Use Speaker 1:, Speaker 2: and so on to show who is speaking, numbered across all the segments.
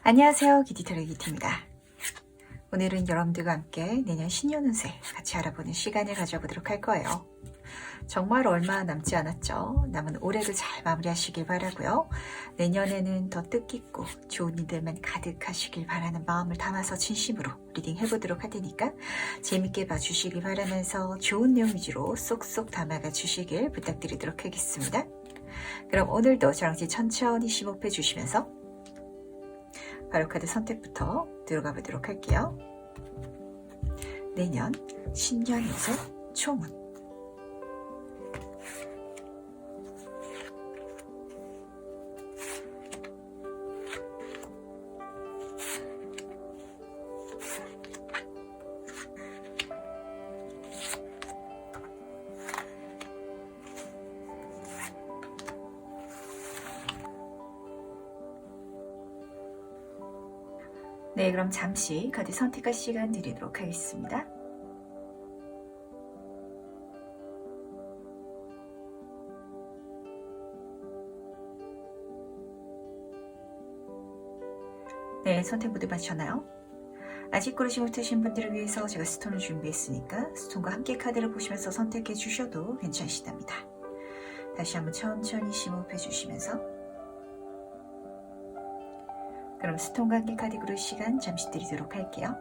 Speaker 1: 안녕하세요. 기디터의 기티입니다. 오늘은 여러분들과 함께 내년 신년 운세 같이 알아보는 시간을 가져보도록 할 거예요. 정말 얼마 남지 않았죠. 남은 올해도 잘 마무리하시길 바라고요. 내년에는 더 뜻깊고 좋은 일들만 가득하시길 바라는 마음을 담아서 진심으로 리딩 해보도록 할 테니까 재밌게 봐주시길 바라면서 좋은 내용 위주로 쏙쏙 담아가 주시길 부탁드리도록 하겠습니다. 그럼 오늘도 저랑 천천히 심호흡해 주시면서 바로 카드 선택부터 들어가 보도록 할게요. 내년 신년 운세 총운. 네, 그럼 잠시 카드 선택할 시간 드리도록 하겠습니다. 네, 선택 모두 마쳤나요? 아직 고르지 못하신 분들을 위해서 제가 스톤을 준비했으니까 스톤과 함께 카드를 보시면서 선택해 주셔도 괜찮으시답니다. 다시 한번 천천히 심호흡해 주시면서 그럼 스톤과 함께 카드 고를 시간 잠시 드리도록 할게요.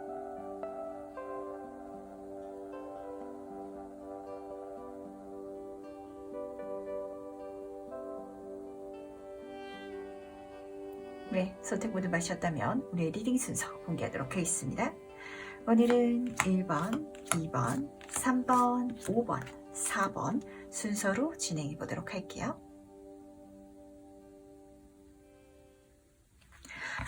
Speaker 1: 네, 선택 모두 마셨다면 우리의 리딩 순서 공개하도록 하겠습니다. 오늘은 1번, 2번, 3번, 5번, 4번 순서로 진행해 보도록 할게요.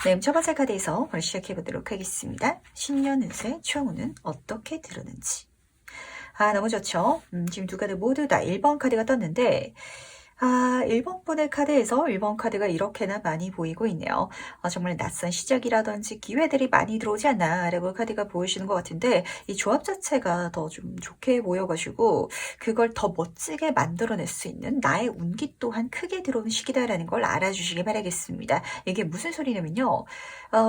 Speaker 1: 네, 첫 번째 카드에서 바로 시작해 보도록 하겠습니다. 신년 운세 총운은 어떻게 들었는지. 너무 좋죠? 지금 두 카드 모두 다 1번 카드가 떴는데 1번 분의 카드에서 1번 카드가 이렇게나 많이 보이고 있네요. 정말 낯선 시작이라든지 기회들이 많이 들어오지 않나 라고 카드가 보이시는 것 같은데 이 조합 자체가 더 좀 좋게 보여가지고 그걸 더 멋지게 만들어낼 수 있는 나의 운기 또한 크게 들어오는 시기다라는 걸 알아주시기 바라겠습니다. 이게 무슨 소리냐면요.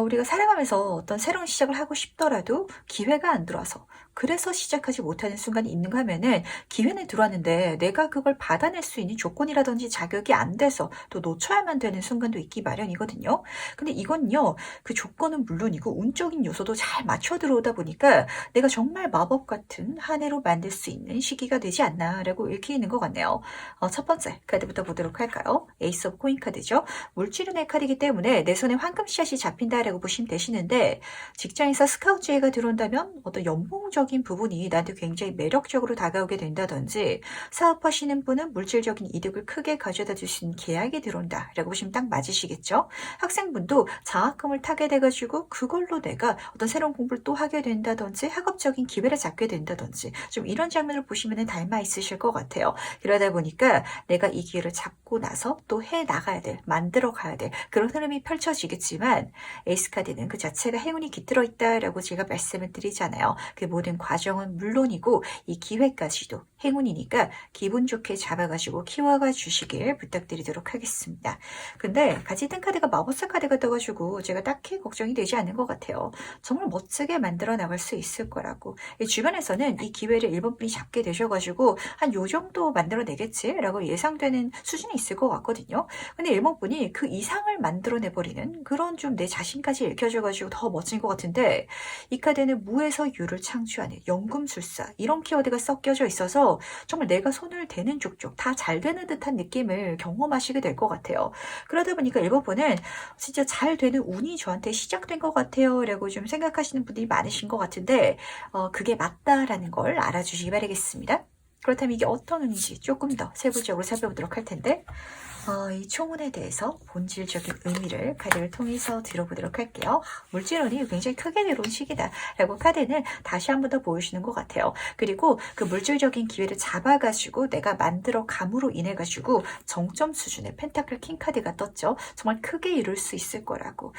Speaker 1: 우리가 살아가면서 어떤 새로운 시작을 하고 싶더라도 기회가 안 들어와서 그래서 시작하지 못하는 순간이 있는가 하면은 기회는 들어왔는데 내가 그걸 받아낼 수 있는 조건이라든지 자격이 안 돼서 또 놓쳐야만 되는 순간도 있기 마련이거든요. 근데 이건요, 그 조건은 물론이고 운적인 요소도 잘 맞춰 들어오다 보니까 내가 정말 마법 같은 한 해로 만들 수 있는 시기가 되지 않나라고 읽히는 것 같네요. 첫 번째 카드부터 보도록 할까요? 에이스 오브 코인 카드죠. 물질운의 카드이기 때문에 내 손에 황금 씨앗이 잡힌다라고 보시면 되시는데 직장에서 스카우트 제의가 들어온다면 어떤 연봉적인 부분이 나한테 굉장히 매력적으로 다가오게 된다든지 사업하시는 분은 물질적인 이득을 크게 가져다 줄 수 있는 계약이 들어온다 라고 보시면 딱 맞으시겠죠. 학생분도 장학금을 타게 돼가지고 그걸로 내가 어떤 새로운 공부를 또 하게 된다든지 학업적인 기회를 잡게 된다든지 좀 이런 장면을 보시면 닮아 있으실 것 같아요. 그러다 보니까 내가 이 기회를 잡고 나서 또 해나가야 될, 만들어 가야 될 그런 흐름이 펼쳐지겠지만 에이스 카드는 그 자체가 행운이 깃들어 있다라고 제가 말씀을 드리잖아요. 그 모든 과정은 물론이고 이 기회까지도 행운이니까 기분 좋게 잡아가지고 키워가 주시길 부탁드리도록 하겠습니다. 근데 같이 뜬 카드가 마법사 카드가 떠가지고 제가 딱히 걱정이 되지 않는 것 같아요. 정말 멋지게 만들어 나갈 수 있을 거라고. 주변에서는 이 기회를 1번 분이 잡게 되셔가지고 한 요 정도 만들어내겠지라고 예상되는 수준이 있을 것 같거든요. 근데 1번 분이 그 이상을 만들어내버리는 그런 좀 내 자신까지 읽혀줘가지고 더 멋진 것 같은데 이 카드는 무에서 유를 창조하는 연금술사 이런 키워드가 섞여져 있어서 정말 내가 손을 대는 족족 다 잘 되는 듯한 느낌을 경험하시게 될 것 같아요. 그러다 보니까 1번 분은 진짜 잘 되는 운이 저한테 시작된 것 같아요 라고 좀 생각하시는 분들이 많으신 것 같은데 그게 맞다라는 걸 알아주시기 바라겠습니다. 그렇다면 이게 어떤 운인지 조금 더 세부적으로 살펴보도록 할 텐데 이 총운에 대해서 본질적인 의미를 카드를 통해서 들어보도록 할게요. 물질운이 굉장히 크게 들어온 시기다 라고 카드는 다시 한 번 더 보여주는 것 같아요. 그리고 그 물질적인 기회를 잡아가지고 내가 만들어 감으로 인해 가지고 정점 수준의 펜타클 킹 카드가 떴죠. 정말 크게 이룰 수 있을 거라고.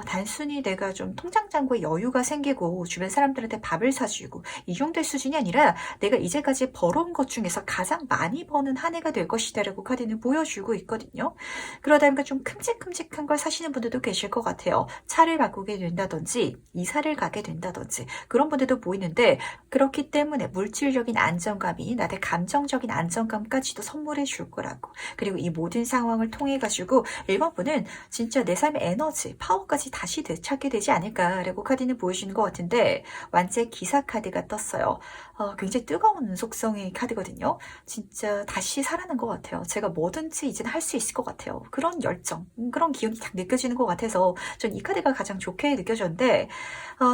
Speaker 1: 단순히 내가 좀 통장 잔고에 여유가 생기고 주변 사람들한테 밥을 사주고 이 정도의 수준이 아니라 내가 이제까지 벌어온 것 중에서 가장 많이 버는 한 해가 될 것이다 라고 카드는 보여주고 있거든요. 그러다 보니까 좀 큼직큼직한 걸 사시는 분들도 계실 것 같아요. 차를 바꾸게 된다든지 이사를 가게 된다든지 그런 분들도 보이는데, 그렇기 때문에 물질적인 안정감이 나의 감정적인 안정감까지도 선물해 줄 거라고. 그리고 이 모든 상황을 통해 가지고 1번 분은 진짜 내 삶의 에너지, 파워까지 다시 되찾게 되지 않을까라고 카드는 보여주는 것 같은데, 완제 기사 카드가 떴어요. 굉장히 뜨거운 속성의 카드거든요. 진짜 다시 살아난 것 같아요. 제가 뭐든지 이제는 할 수 있을 것 같아요. 그런 열정, 그런 기운이 딱 느껴지는 것 같아서 전 이 카드가 가장 좋게 느껴졌는데,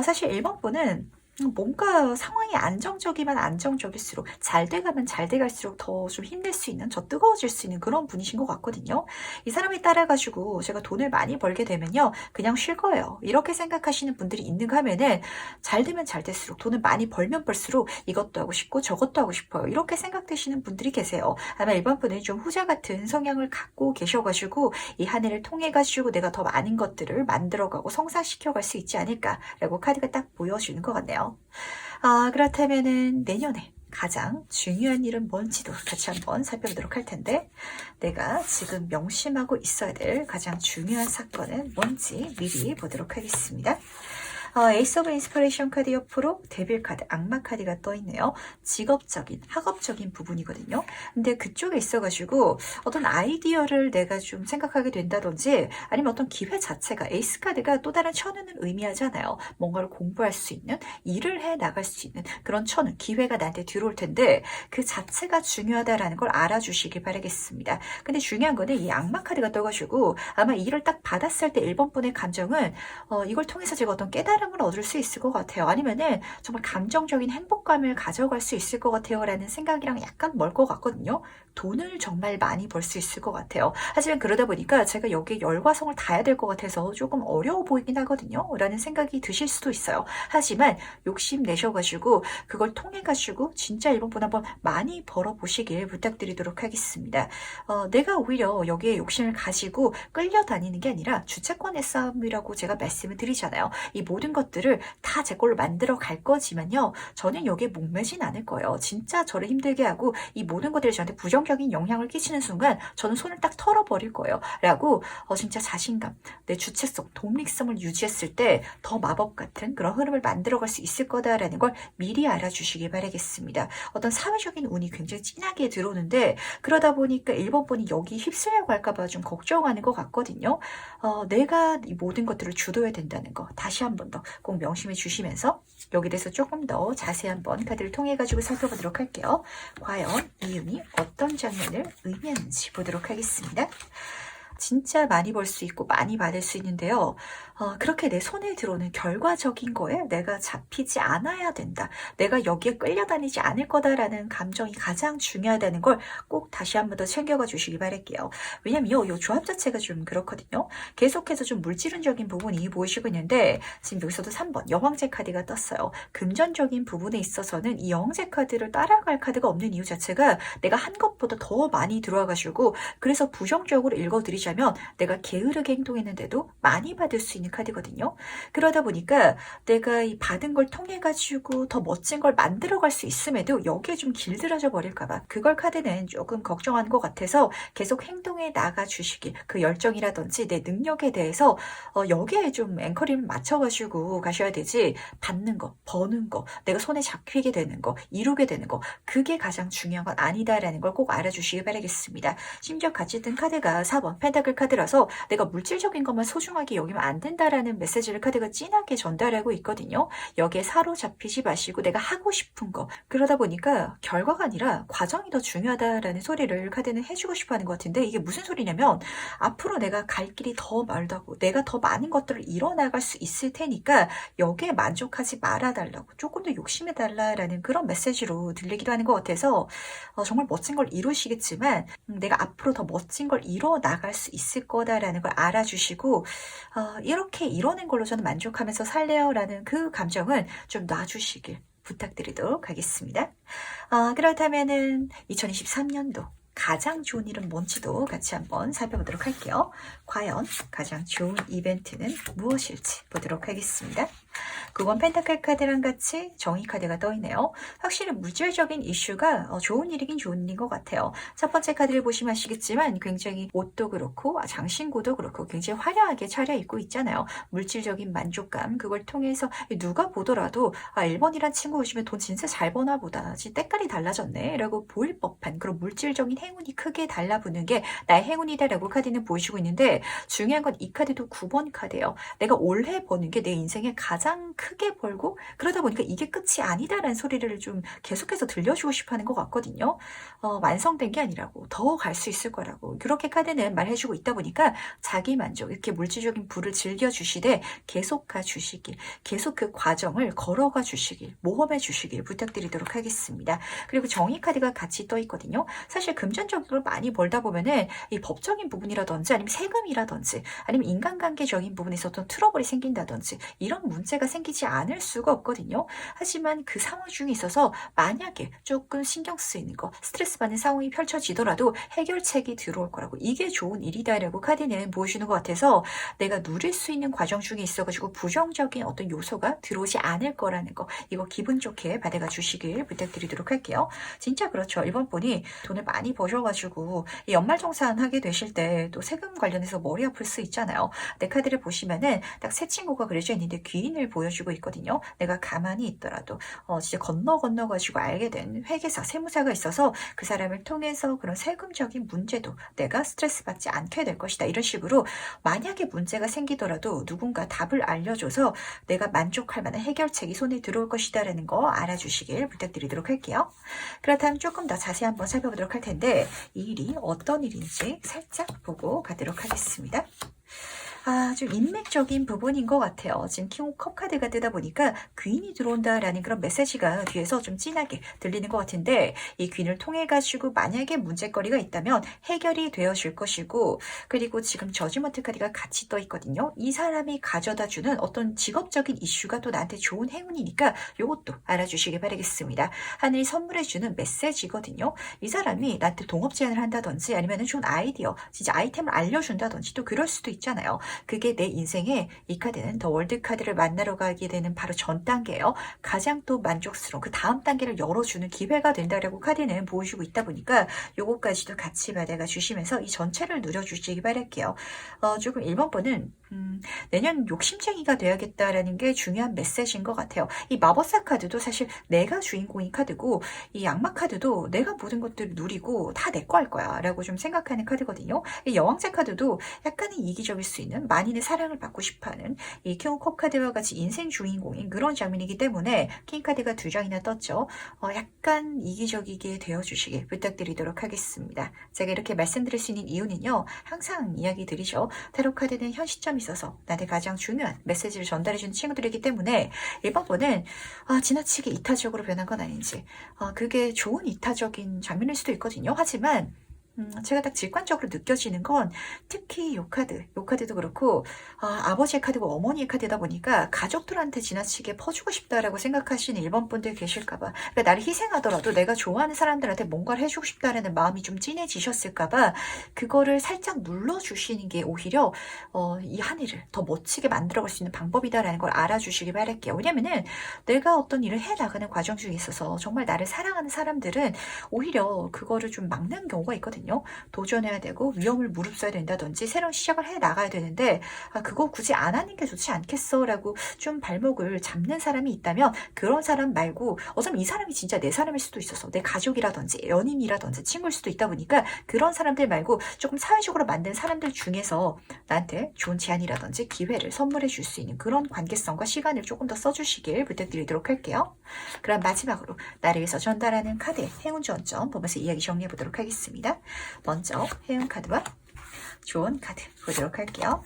Speaker 1: 사실 1번 분은 뭔가 상황이 안정적이면 안정적일수록, 잘 돼가면 잘 돼갈수록 더 좀 힘낼 수 있는, 더 뜨거워질 수 있는 그런 분이신 것 같거든요. 이 사람에 따라가지고 제가 돈을 많이 벌게 되면요, 그냥 쉴 거예요. 이렇게 생각하시는 분들이 있는가 하면은, 잘 되면 잘 될수록, 돈을 많이 벌면 벌수록 이것도 하고 싶고 저것도 하고 싶어요. 이렇게 생각되시는 분들이 계세요. 아마 일반 분은 좀 후자 같은 성향을 갖고 계셔가지고, 이 한 해를 통해가지고 내가 더 많은 것들을 만들어가고 성사시켜갈 수 있지 않을까라고 카드가 딱 보여주는 것 같네요. 그렇다면은 내년에 가장 중요한 일은 뭔지도 같이 한번 살펴보도록 할 텐데, 내가 지금 명심하고 있어야 될 가장 중요한 사건은 뭔지 미리 보도록 하겠습니다. 에이스 오브 인스피레이션 카드 옆으로 데빌 카드, 악마 카드가 떠있네요. 직업적인, 학업적인 부분이거든요. 근데 그쪽에 있어가지고 어떤 아이디어를 내가 좀 생각하게 된다든지, 아니면 어떤 기회 자체가, 에이스 카드가 또 다른 천운을 의미하잖아요. 뭔가를 공부할 수 있는, 일을 해 나갈 수 있는 그런 천운, 기회가 나한테 들어올 텐데, 그 자체가 중요하다라는 걸 알아주시길 바라겠습니다. 근데 중요한 거는 이 악마 카드가 떠가지고 아마 일을 딱 받았을 때 1번 분의 감정은 이걸 통해서 제가 어떤 깨달음을 얻을 수 있을 것 같아요. 아니면은 정말 감정적인 행복감을 가져갈 수 있을 것 같아요 라는 생각이랑 약간 멀 것 같거든요. 돈을 정말 많이 벌 수 있을 것 같아요. 하지만 그러다 보니까 제가 여기에 열과 성을 다해야 될 것 같아서 조금 어려워 보이긴 하거든요 라는 생각이 드실 수도 있어요. 하지만 욕심 내셔가지고 그걸 통해 가지고 진짜 1번 분 한번 많이 벌어보시길 부탁드리도록 하겠습니다. 내가 오히려 여기에 욕심을 가지고 끌려다니는 게 아니라 주체권의 싸움이라고 제가 말씀을 드리잖아요. 이 모든 것들을 다 제 걸로 만들어 갈 거지만요, 저는 여기에 목매진 않을 거예요. 진짜 저를 힘들게 하고 이 모든 것들이 저한테 부정적인 영향을 끼치는 순간 저는 손을 딱 털어버릴 거예요 라고 진짜 자신감, 내 주체성, 독립성을 유지했을 때 더 마법 같은 그런 흐름을 만들어갈 수 있을 거다라는 걸 미리 알아주시길 바라겠습니다. 어떤 사회적인 운이 굉장히 진하게 들어오는데, 그러다 보니까 1번 분이 여기 휩쓸려고 할까봐 좀 걱정하는 것 같거든요. 내가 이 모든 것들을 주도해야 된다는 거 다시 한 번 더 꼭 명심해 주시면서, 여기에 대해서 조금 더 자세히 한번 카드를 통해 가지고 살펴보도록 할게요. 과연 이 운이 어떤 장면을 의미하는지 보도록 하겠습니다. 진짜 많이 벌 수 있고 많이 받을 수 있는데요. 그렇게 내 손에 들어오는 결과적인 거에 내가 잡히지 않아야 된다, 내가 여기에 끌려다니지 않을 거다라는 감정이 가장 중요하다는 걸 꼭 다시 한 번 더 챙겨가 주시기 바랄게요. 왜냐면 이 조합 자체가 좀 그렇거든요. 계속해서 좀 물질론적인 부분이 보이시고 있는데, 지금 여기서도 3번 여왕제 카드가 떴어요. 금전적인 부분에 있어서는 이 여왕제 카드를 따라갈 카드가 없는 이유 자체가 내가 한 것보다 더 많이 들어와가지고, 그래서 부정적으로 읽어드리자면 내가 게으르게 행동했는데도 많이 받을 수 있는 카드거든요. 그러다 보니까 내가 이 받은 걸 통해 가지고 더 멋진 걸 만들어갈 수 있음에도 여기에 좀 길들여져 버릴까봐, 그걸 카드는 조금 걱정하는 것 같아서 계속 행동에 나가 주시길, 그 열정이라든지 내 능력에 대해서 여기에 좀 앵커링을 맞춰가지고 가셔야 되지, 받는 거, 버는 거, 내가 손에 잡히게 되는 거, 이루게 되는 거, 그게 가장 중요한 건 아니다라는 걸 꼭 알아주시기 바라겠습니다. 심지어 같이 뜬 카드가 4번 펜타클 카드라서 내가 물질적인 것만 소중하게 여기면 안 된다라는 메시지를 카드가 진하게 전달하고 있거든요. 여기에 사로잡히지 마시고 내가 하고 싶은 거, 그러다 보니까 결과가 아니라 과정이 더 중요하다라는 소리를 카드는 해주고 싶어 하는 것 같은데, 이게 무슨 소리냐면 앞으로 내가 갈 길이 더 멀다고, 내가 더 많은 것들을 이뤄나갈 수 있을 테니까 여기에 만족하지 말아달라고, 조금 더 욕심해달라라는 그런 메시지로 들리기도 하는 것 같아서, 정말 멋진 걸 이루시겠지만 내가 앞으로 더 멋진 걸 이뤄나갈 수 있을 거다라는 걸 알아주시고, 이렇게 이뤄낸 걸로 저는 만족하면서 살래요 라는 그 감정은 좀 놔주시길 부탁드리도록 하겠습니다. 그렇다면은 2023년도 가장 좋은 일은 뭔지도 같이 한번 살펴보도록 할게요. 과연 가장 좋은 이벤트는 무엇일지 보도록 하겠습니다. 9번 펜타클 카드랑 같이 정의 카드가 떠있네요. 확실히 물질적인 이슈가 좋은 일이긴 좋은 일인 것 같아요. 첫 번째 카드를 보시면 아시겠지만 굉장히 옷도 그렇고 장신구도 그렇고 굉장히 화려하게 차려입고 있잖아요. 물질적인 만족감, 그걸 통해서 누가 보더라도 1번이란 친구 오시면 돈 진짜 잘 버나 보다, 진짜 때깔이 달라졌네 라고 보일 법한 그런 물질적인 행운이 크게 달라붙는 게 나의 행운이다 라고 카드는 보여주고 있는데, 중요한 건 이 카드도 9번 카드예요. 내가 올해 버는 게 내 인생에 가장 크게 벌고, 그러다 보니까 이게 끝이 아니다라는 소리를 좀 계속해서 들려주고 싶어 하는 것 같거든요. 완성된 게 아니라고, 더 갈 수 있을 거라고 그렇게 카드는 말해주고 있다 보니까 자기 만족, 이렇게 물질적인 부를 즐겨주시되 계속 가주시길, 계속 그 과정을 걸어가 주시길, 모험해 주시길 부탁드리도록 하겠습니다. 그리고 정의 카드가 같이 떠 있거든요. 사실 금전적으로 많이 벌다 보면은 이 법적인 부분이라든지 아니면 세금이라든지 아니면 인간관계적인 부분에서 어떤 트러블이 생긴다든지 이런 문제가 생기지 않을 수가 없거든요. 하지만 그 상황 중에 있어서 만약에 조금 신경 쓰이는 거, 스트레스 받는 상황이 펼쳐지더라도 해결책이 들어올 거라고, 이게 좋은 일이다라고 카드는 보여주는 것 같아서 내가 누릴 수 있는 과정 중에 있어가지고 부정적인 어떤 요소가 들어오지 않을 거라는 거, 이거 기분 좋게 받아가 주시길 부탁드리도록 할게요. 진짜 그렇죠. 1번 분이 돈을 많이 버셔가지고 연말정산 하게 되실 때 또 세금 관련해서 머리 아플 수 있잖아요. 내 카드를 보시면은 딱 새 친구가 그려져 있는데 귀인을 보여주고 있거든요. 내가 가만히 있더라도 진짜 건너가지고 알게 된 회계사, 세무사가 있어서 그 사람을 통해서 그런 세금적인 문제도 내가 스트레스 받지 않게 될 것이다. 이런 식으로 만약에 문제가 생기더라도 누군가 답을 알려줘서 내가 만족할 만한 해결책이 손에 들어올 것이다 라는 거 알아주시길 부탁드리도록 할게요. 그렇다면 조금 더 자세히 한번 살펴보도록 할 텐데, 이 일이 어떤 일인지 살짝 보고 가도록 하겠습니다. 좀 인맥적인 부분인 것 같아요. 지금 킹 오브 컵 카드가 뜨다 보니까 귀인이 들어온다라는 그런 메시지가 뒤에서 좀 진하게 들리는 것 같은데, 이 귀인을 통해 가지고 만약에 문제거리가 있다면 해결이 되어질 것이고, 그리고 지금 저지먼트 카드가 같이 떠 있거든요. 이 사람이 가져다 주는 어떤 직업적인 이슈가 또 나한테 좋은 행운이니까 이것도 알아주시기 바라겠습니다. 하늘이 선물해 주는 메시지거든요. 이 사람이 나한테 동업 제안을 한다든지 아니면 좋은 아이디어, 진짜 아이템을 알려준다든지 또 그럴 수도 있잖아요. 그게 내 인생에, 이 카드는 더 월드 카드를 만나러 가게 되는 바로 전 단계예요. 가장 또 만족스러운 그 다음 단계를 열어주는 기회가 된다라고 카드는 보여주고 있다 보니까 요거까지도 같이 받아가 주시면서 이 전체를 누려주시기 바랄게요. 조금 1번 번은 내년 욕심쟁이가 돼야겠다라는 게 중요한 메시지인 것 같아요. 이 마법사 카드도 사실 내가 주인공인 카드고, 이 악마 카드도 내가 모든 것들을 누리고 다 내 거 할 거야 라고 좀 생각하는 카드거든요. 이 여왕제 카드도 약간은 이기적일 수 있는, 만인의 사랑을 받고 싶어하는 이 킹 오브 컵 카드와 같이 인생 주인공인 그런 장면이기 때문에 킹 카드가 2장이나 떴죠. 약간 이기적이게 되어주시길 부탁드리도록 하겠습니다. 제가 이렇게 말씀드릴 수 있는 이유는요, 항상 이야기 드리죠. 타로 카드는 현 시점에 있어서 나한테 가장 중요한 메시지를 전달해주는 친구들이기 때문에 1번 번은 지나치게 이타적으로 변한 건 아닌지, 그게 좋은 이타적인 장면일 수도 있거든요. 하지만 제가 딱 직관적으로 느껴지는 건 특히 요 카드도 그렇고 아버지의 카드고 어머니의 카드다 보니까 가족들한테 지나치게 퍼주고 싶다라고 생각하시는 1번 분들 계실까봐, 그러니까 나를 희생하더라도 내가 좋아하는 사람들한테 뭔가를 해주고 싶다라는 마음이 좀 진해지셨을까봐 그거를 살짝 눌러주시는 게 오히려 이 한 해를 더 멋지게 만들어갈 수 있는 방법이다라는 걸 알아주시기 바랄게요. 왜냐면은 내가 어떤 일을 해나가는 과정 중에 있어서 정말 나를 사랑하는 사람들은 오히려 그거를 좀 막는 경우가 있거든요. 도전해야 되고 위험을 무릅써야 된다든지 새로운 시작을 해 나가야 되는데 그거 굳이 안 하는 게 좋지 않겠어 라고 좀 발목을 잡는 사람이 있다면, 그런 사람 말고 어쩌면 이 사람이 진짜 내 사람일 수도 있어서 내 가족이라든지 연인이라든지 친구일 수도 있다 보니까 그런 사람들 말고 조금 사회적으로 만든 사람들 중에서 나한테 좋은 제안이라든지 기회를 선물해 줄 수 있는 그런 관계성과 시간을 조금 더 써주시길 부탁드리도록 할게요. 그럼 마지막으로 나를 위해서 전달하는 카드의 행운 전점 보면서 이야기 정리해 보도록 하겠습니다. 먼저 행운 카드와 좋은 카드 보도록 할게요.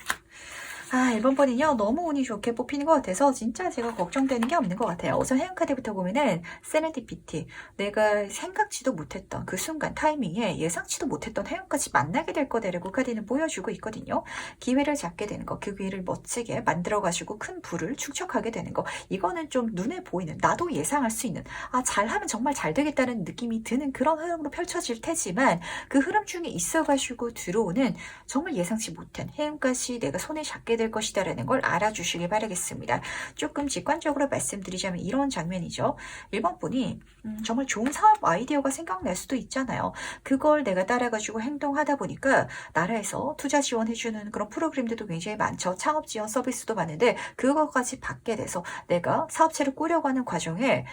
Speaker 1: 이번 번은요, 너무 운이 좋게 뽑히는 것 같아서 진짜 제가 걱정되는 게 없는 것 같아요. 우선 해운 카드부터 보면은 세렌디피티. 내가 생각지도 못했던 그 순간 타이밍에 예상치도 못했던 해운까지 만나게 될 거다라고 카드는 보여주고 있거든요. 기회를 잡게 되는 거, 그 기회를 멋지게 만들어가지고 큰 부를 축적하게 되는 거. 이거는 좀 눈에 보이는, 나도 예상할 수 있는, 잘하면 정말 잘 되겠다는 느낌이 드는 그런 흐름으로 펼쳐질 테지만 그 흐름 중에 있어가지고 들어오는 정말 예상치 못한 해운까지 내가 손에 잡게 될 것이다라는 걸 알아주시길 바라겠습니다. 조금 직관적으로 말씀드리자면 이런 장면이죠. 1번 분이 정말 좋은 사업 아이디어가 생각날 수도 있잖아요. 그걸 내가 따라가지고 행동하다 보니까 나라에서 투자 지원해주는 그런 프로그램들도 굉장히 많죠. 창업 지원 서비스도 많은데 그거까지 받게 돼서 내가 사업체를 꾸려가는 과정에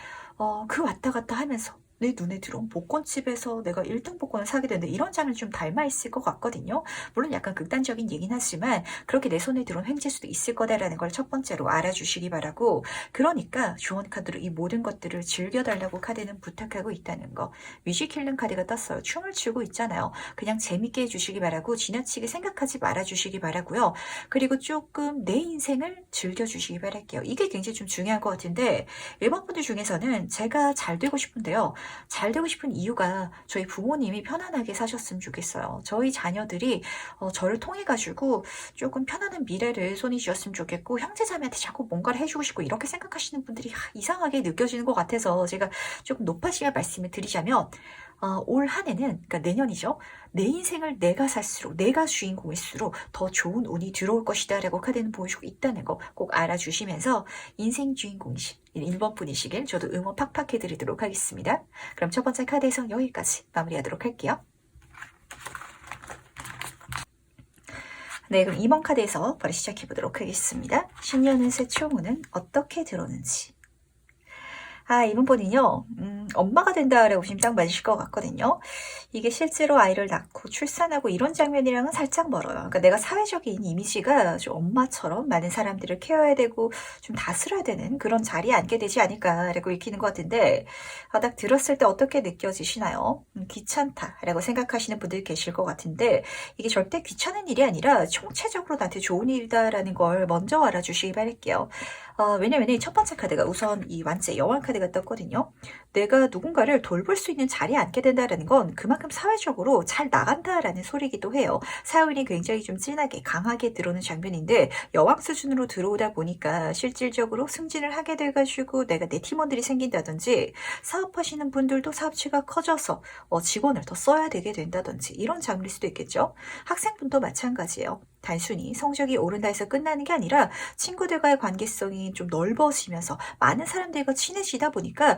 Speaker 1: 그 왔다 갔다 하면서 내 눈에 들어온 복권집에서 내가 1등 복권을 사게 되는데 이런 장면이 좀 닮아 있을 것 같거든요. 물론 약간 극단적인 얘긴 하지만 그렇게 내 손에 들어온 횡재수도 있을 거다라는 걸 첫 번째로 알아주시기 바라고, 그러니까 조언 카드로 이 모든 것들을 즐겨달라고 카드는 부탁하고 있다는 거. 뮤직힐링 카드가 떴어요. 춤을 추고 있잖아요. 그냥 재밌게 해주시기 바라고 지나치게 생각하지 말아주시기 바라고요. 그리고 조금 내 인생을 즐겨주시기 바랄게요. 이게 굉장히 좀 중요한 것 같은데 1번 분들 중에서는 제가 잘 되고 싶은데요. 잘 되고 싶은 이유가 저희 부모님이 편안하게 사셨으면 좋겠어요. 저희 자녀들이 저를 통해 가지고 조금 편안한 미래를 손이 쥐었으면 좋겠고, 형제자매한테 자꾸 뭔가를 해주고 싶고 이렇게 생각하시는 분들이 이상하게 느껴지는 것 같아서 제가 조금 높아지게 말씀을 드리자면 올 한 해는, 그러니까 내년이죠. 내 인생을 내가 살수록, 내가 주인공일수록 더 좋은 운이 들어올 것이다 라고 카드는 보여주고 있다는 거 꼭 알아주시면서 인생 주인공이신 1번 분이시길 저도 응원 팍팍 해드리도록 하겠습니다. 그럼 첫 번째 카드 해석 여기까지 마무리하도록 할게요. 네, 그럼 2번 카드에서 바로 시작해보도록 하겠습니다. 신년은 새 초운은 어떻게 들어오는지. 이번 번은요, 엄마가 된다라고 보시면 딱 맞으실 것 같거든요. 이게 실제로 아이를 낳고 출산하고 이런 장면이랑은 살짝 멀어요. 그러니까 내가 사회적인 이미지가 좀 엄마처럼 많은 사람들을 케어해야 되고 좀 다스려야 되는 그런 자리에 앉게 되지 않을까라고 읽히는 것 같은데, 딱 들었을 때 어떻게 느껴지시나요? 귀찮다라고 생각하시는 분들 계실 것 같은데, 이게 절대 귀찮은 일이 아니라 총체적으로 나한테 좋은 일이다라는 걸 먼저 알아주시기 바랄게요. 왜냐면 첫 번째 카드가 우선 이 완제 여왕 카드가 떴거든요. 내가 누군가를 돌볼 수 있는 자리에 앉게 된다는 건 그만큼 사회적으로 잘 나간다라는 소리이기도 해요. 사운이 굉장히 좀 진하게 강하게 들어오는 장면인데 여왕 수준으로 들어오다 보니까 실질적으로 승진을 하게 돼가지고 내가 내 팀원들이 생긴다든지, 사업하시는 분들도 사업체가 커져서 직원을 더 써야 되게 된다든지 이런 장면일 수도 있겠죠. 학생분도 마찬가지예요. 단순히 성적이 오른다 해서 끝나는 게 아니라 친구들과의 관계성이 좀 넓어지면서 많은 사람들과 친해지다 보니까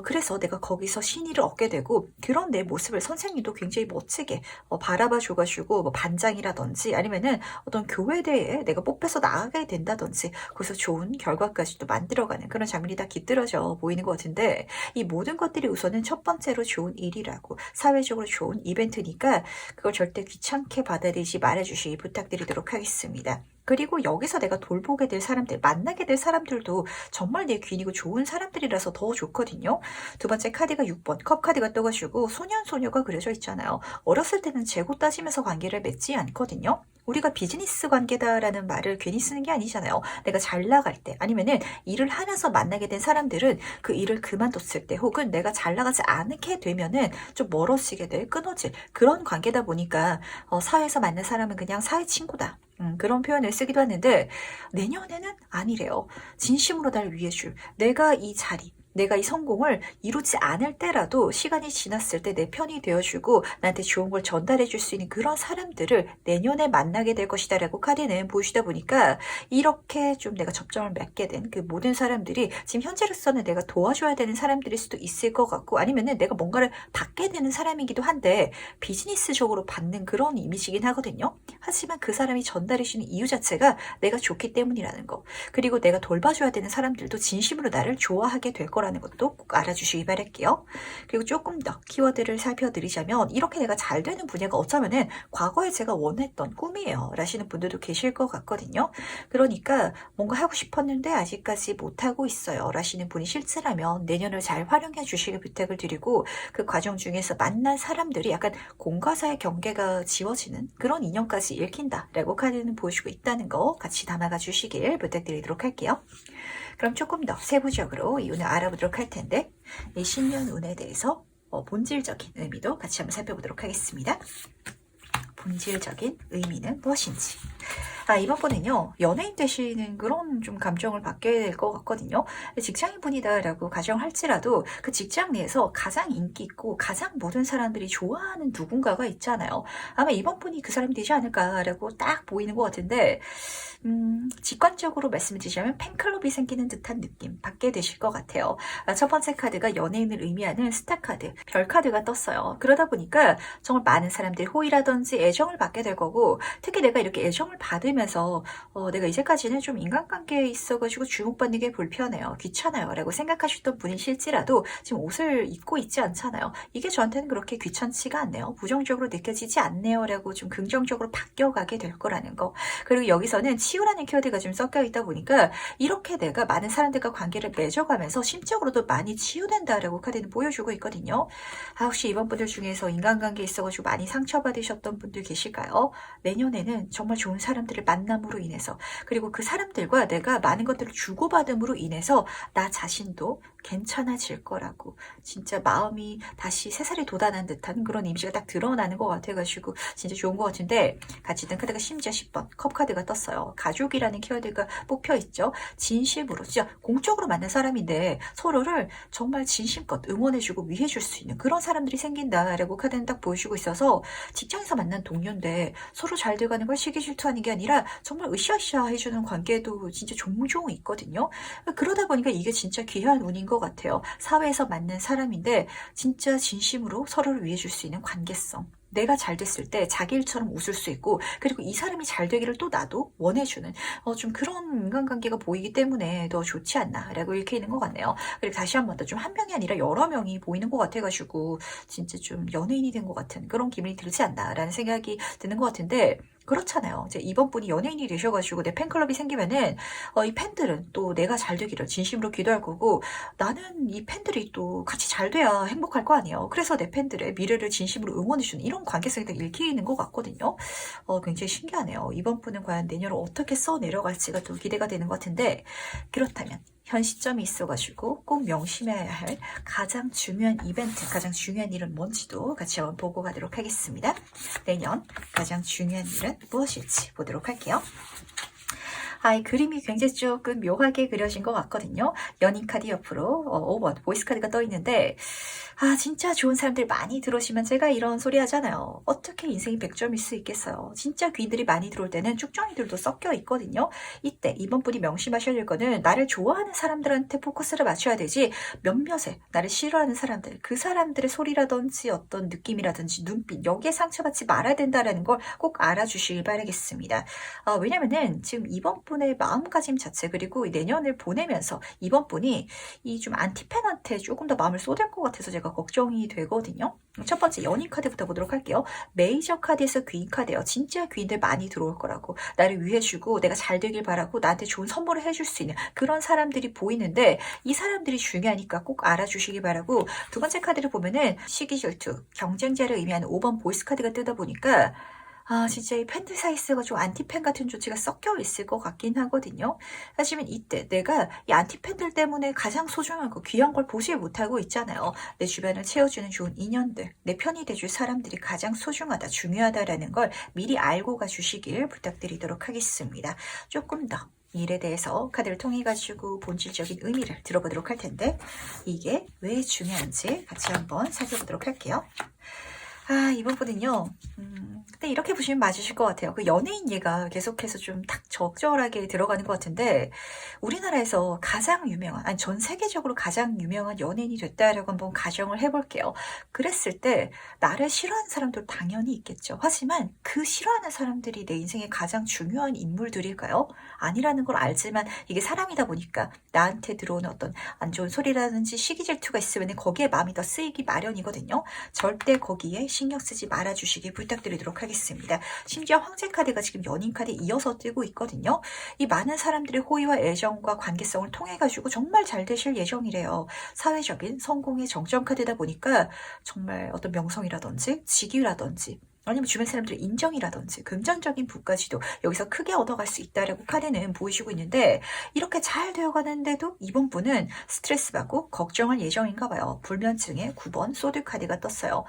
Speaker 1: 그래서 내가 거기서 신의를 얻게 되고, 그런 내 모습을 선생님도 굉장히 멋지게 바라봐 줘가지고 뭐 반장이라든지 아니면은 어떤 교회대회에 내가 뽑혀서 나가게 된다든지 거기서 좋은 결과까지도 만들어가는 그런 장면이 다 깃들어져 보이는 것 같은데, 이 모든 것들이 우선은 첫 번째로 좋은 일이라고, 사회적으로 좋은 이벤트니까 그걸 절대 귀찮게 받아들이지 말아주시기 부탁드리도록 하겠습니다. 그리고 여기서 내가 돌보게 될 사람들, 만나게 될 사람들도 정말 내 귀인이고 좋은 사람들이라서 더 좋거든요. 두 번째 카드가 6번 컵 카드가 떠가지고 소년 소녀가 그려져 있잖아요. 어렸을 때는 재고 따지면서 관계를 맺지 않거든요. 우리가 비즈니스 관계다라는 말을 괜히 쓰는 게 아니잖아요. 내가 잘 나갈 때 아니면은 일을 하면서 만나게 된 사람들은 그 일을 그만뒀을 때 혹은 내가 잘 나가지 않게 되면은 좀 멀어지게 될, 끊어질 그런 관계다 보니까 사회에서 만난 사람은 그냥 사회 친구다. 그런 표현을 쓰기도 하는데 내년에는 아니래요. 진심으로 날 위해줄, 내가 이 자리, 내가 이 성공을 이루지 않을 때라도 시간이 지났을 때 내 편이 되어주고 나한테 좋은 걸 전달해 줄 수 있는 그런 사람들을 내년에 만나게 될 것이다 라고 카드는 보여주다 보니까, 이렇게 좀 내가 접점을 맺게 된 그 모든 사람들이 지금 현재로서는 내가 도와줘야 되는 사람들일 수도 있을 것 같고, 아니면은 내가 뭔가를 받게 되는 사람이기도 한데 비즈니스적으로 받는 그런 이미지긴 하거든요. 하지만 그 사람이 전달해 주는 이유 자체가 내가 좋기 때문이라는 거, 그리고 내가 돌봐줘야 되는 사람들도 진심으로 나를 좋아하게 될 거 거라는 것도 꼭 알아주시기 바랄게요. 그리고 조금 더 키워드를 살펴드리자면 이렇게 내가 잘 되는 분야가 어쩌면은 과거에 제가 원했던 꿈이에요 라시는 분들도 계실 것 같거든요. 그러니까 뭔가 하고 싶었는데 아직까지 못하고 있어요 라시는 분이 실제라면 내년을 잘 활용해 주시길 부탁을 드리고, 그 과정 중에서 만난 사람들이 약간 공과사의 경계가 지워지는 그런 인연까지 읽힌다라고 카드는 보여주고 있다는 거 같이 담아가 주시길 부탁드리도록 할게요. 그럼 조금 더 세부적으로 이 운을 알아보도록 할 텐데, 이 신년 운에 대해서 본질적인 의미도 같이 한번 살펴보도록 하겠습니다. 본질적인 의미는 무엇인지. 이번 번은요, 연예인 되시는 그런 좀 감정을 받게 될 것 같거든요. 직장인분이다라고 가정할지라도 그 직장 내에서 가장 인기 있고 가장 모든 사람들이 좋아하는 누군가가 있잖아요. 아마 이번 분이 그 사람이 되지 않을까라고 딱 보이는 것 같은데, 직관적으로 말씀을 드리자면 팬클럽이 생기는 듯한 느낌 받게 되실 것 같아요. 첫 번째 카드가 연예인을 의미하는 스타 카드, 별 카드가 떴어요. 그러다 보니까 정말 많은 사람들이 호의라든지 애정을 받게 될 거고, 특히 내가 이렇게 애정을 받으면서 내가 이제까지는 좀 인간관계에 있어가지고 주목받는 게 불편해요, 귀찮아요 라고 생각하셨던 분이실지라도 지금 옷을 입고 있지 않잖아요. 이게 저한테는 그렇게 귀찮지가 않네요, 부정적으로 느껴지지 않네요 라고 좀 긍정적으로 바뀌어가게 될 거라는 거. 그리고 여기서는 치유라는 키워드가 좀 섞여 있다 보니까 이렇게 내가 많은 사람들과 관계를 맺어가면서 심적으로도 많이 치유된다라고 카드는 보여주고 있거든요. 혹시 이번 분들 중에서 인간관계에 있어가지고 많이 상처받으셨던 분들 계실까요? 내년에는 정말 좋은 사람들을 만남으로 인해서, 그리고 그 사람들과 내가 많은 것들을 주고받음으로 인해서 나 자신도 괜찮아질 거라고, 진짜 마음이 다시 새살이 돋아난 듯한 그런 이미지가 딱 드러나는 것 같아가지고 진짜 좋은 것 같은데, 같이 든 카드가 심지어 10번 컵 카드가 떴어요. 가족이라는 키워드가 뽑혀 있죠. 진심으로 진짜 공적으로 만난 사람인데 서로를 정말 진심껏 응원해주고 위해줄 수 있는 그런 사람들이 생긴다라고 카드는 딱 보여주고 있어서, 직장에서 만난 동료인데 서로 잘 돼가는 걸 시기 질투하는 게 아니라 정말 으쌰으쌰 해주는 관계도 진짜 종종 있거든요. 그러다 보니까 이게 진짜 귀한 운인 것 같아요. 사회에서 만난 사람인데 진짜 진심으로 서로를 위해줄 수 있는 관계성, 내가 잘 됐을 때 자기 일처럼 웃을 수 있고, 그리고 이 사람이 잘 되기를 또 나도 원해주는 좀 그런 인간관계가 보이기 때문에 더 좋지 않나라고 읽히는 것 같네요. 그리고 다시 한 번 더 좀 한 명이 아니라 여러 명이 보이는 것 같아가지고 진짜 좀 연예인이 된 것 같은 그런 기분이 들지 않나라는 생각이 드는 것 같은데, 그렇잖아요. 이제 이번 분이 연예인이 되셔가지고 내 팬클럽이 생기면은 이 팬들은 또 내가 잘 되기를 진심으로 기도할 거고, 나는 이 팬들이 또 같이 잘 돼야 행복할 거 아니에요. 그래서 내 팬들의 미래를 진심으로 응원해주는 이런 관계성이 딱 읽히는 것 같거든요. 굉장히 신기하네요. 이번 분은 과연 내년을 어떻게 써 내려갈지가 또 기대가 되는 것 같은데, 그렇다면 현 시점이 있어가지고 꼭 명심해야 할 가장 중요한 이벤트, 가장 중요한 일은 뭔지도 같이 한번 보고 가도록 하겠습니다. 내년 가장 중요한 일은 무엇일지 보도록 할게요. 이 그림이 굉장히 조금 묘하게 그려진 것 같거든요. 연인 카드 옆으로 5번 보이스 카드가 떠 있는데, 진짜 좋은 사람들 많이 들어오시면 제가 이런 소리 하잖아요. 어떻게 인생이 100점일 수 있겠어요. 진짜 귀인들이 많이 들어올 때는 쭉정이들도 섞여 있거든요. 이때 이번 분이 명심하셔야 될 거는, 나를 좋아하는 사람들한테 포커스를 맞춰야 되지 몇몇의 나를 싫어하는 사람들, 그 사람들의 소리라든지 어떤 느낌이라든지 눈빛, 여기에 상처받지 말아야 된다는 걸 꼭 알아주시길 바라겠습니다. 왜냐면은 지금 이번 분의 마음가짐 자체, 그리고 내년을 보내면서 이번 분이 이 좀 안티팬한테 조금 더 마음을 쏟을 것 같아서 제가 걱정이 되거든요. 첫 번째 연인 카드부터 보도록 할게요. 메이저 카드에서 귀인 카드예요. 진짜 귀인들 많이 들어올 거라고, 나를 위해주고 내가 잘 되길 바라고 나한테 좋은 선물을 해줄 수 있는 그런 사람들이 보이는데, 이 사람들이 중요하니까 꼭 알아주시기 바라고, 두 번째 카드를 보면은 시기 질투, 경쟁자를 의미하는 5번 보이스 카드가 뜨다 보니까 진짜 이 팬들 사이에 있어가지고 안티팬 같은 조치가 섞여 있을 것 같긴 하거든요. 하지만 이때 내가 이 안티팬들 때문에 가장 소중하고 귀한 걸 보지 못하고 있잖아요. 내 주변을 채워주는 좋은 인연들, 내 편이 돼줄 사람들이 가장 소중하다, 중요하다라는 걸 미리 알고 가주시길 부탁드리도록 하겠습니다. 조금 더 이 일에 대해서 카드를 통해 가지고 본질적인 의미를 들어보도록 할 텐데, 이게 왜 중요한지 같이 한번 살펴보도록 할게요. 이번 분은요. 근데 이렇게 보시면 맞으실 것 같아요. 그 연예인 얘가 계속해서 좀 딱 적절하게 들어가는 것 같은데, 우리나라에서 가장 유명한, 아니 전 세계적으로 가장 유명한 연예인이 됐다라고 한번 가정을 해볼게요. 그랬을 때 나를 싫어하는 사람도 당연히 있겠죠. 하지만 그 싫어하는 사람들이 내 인생의 가장 중요한 인물들일까요? 아니라는 걸 알지만 이게 사람이다 보니까 나한테 들어오는 어떤 안 좋은 소리라든지 시기 질투가 있으면 거기에 마음이 더 쓰이기 마련이거든요. 절대 거기에 신경 쓰지 말아주시기 부탁드리도록 하겠습니다. 심지어 황제 카드가 지금 연인 카드 이어서 뜨고 있거든요. 이 많은 사람들의 호의와 애정과 관계성을 통해 가지고 정말 잘 되실 예정이래요. 사회적인 성공의 정점 카드다 보니까 정말 어떤 명성이라든지 직위라든지 아니면 주변 사람들의 인정이라든지 금전적인 부까지도 여기서 크게 얻어갈 수 있다라고 카드는 보여주고 있는데, 이렇게 잘 되어가는데도 이번 분은 스트레스 받고 걱정할 예정인가 봐요. 불면증에 9번 소드 카드가 떴어요.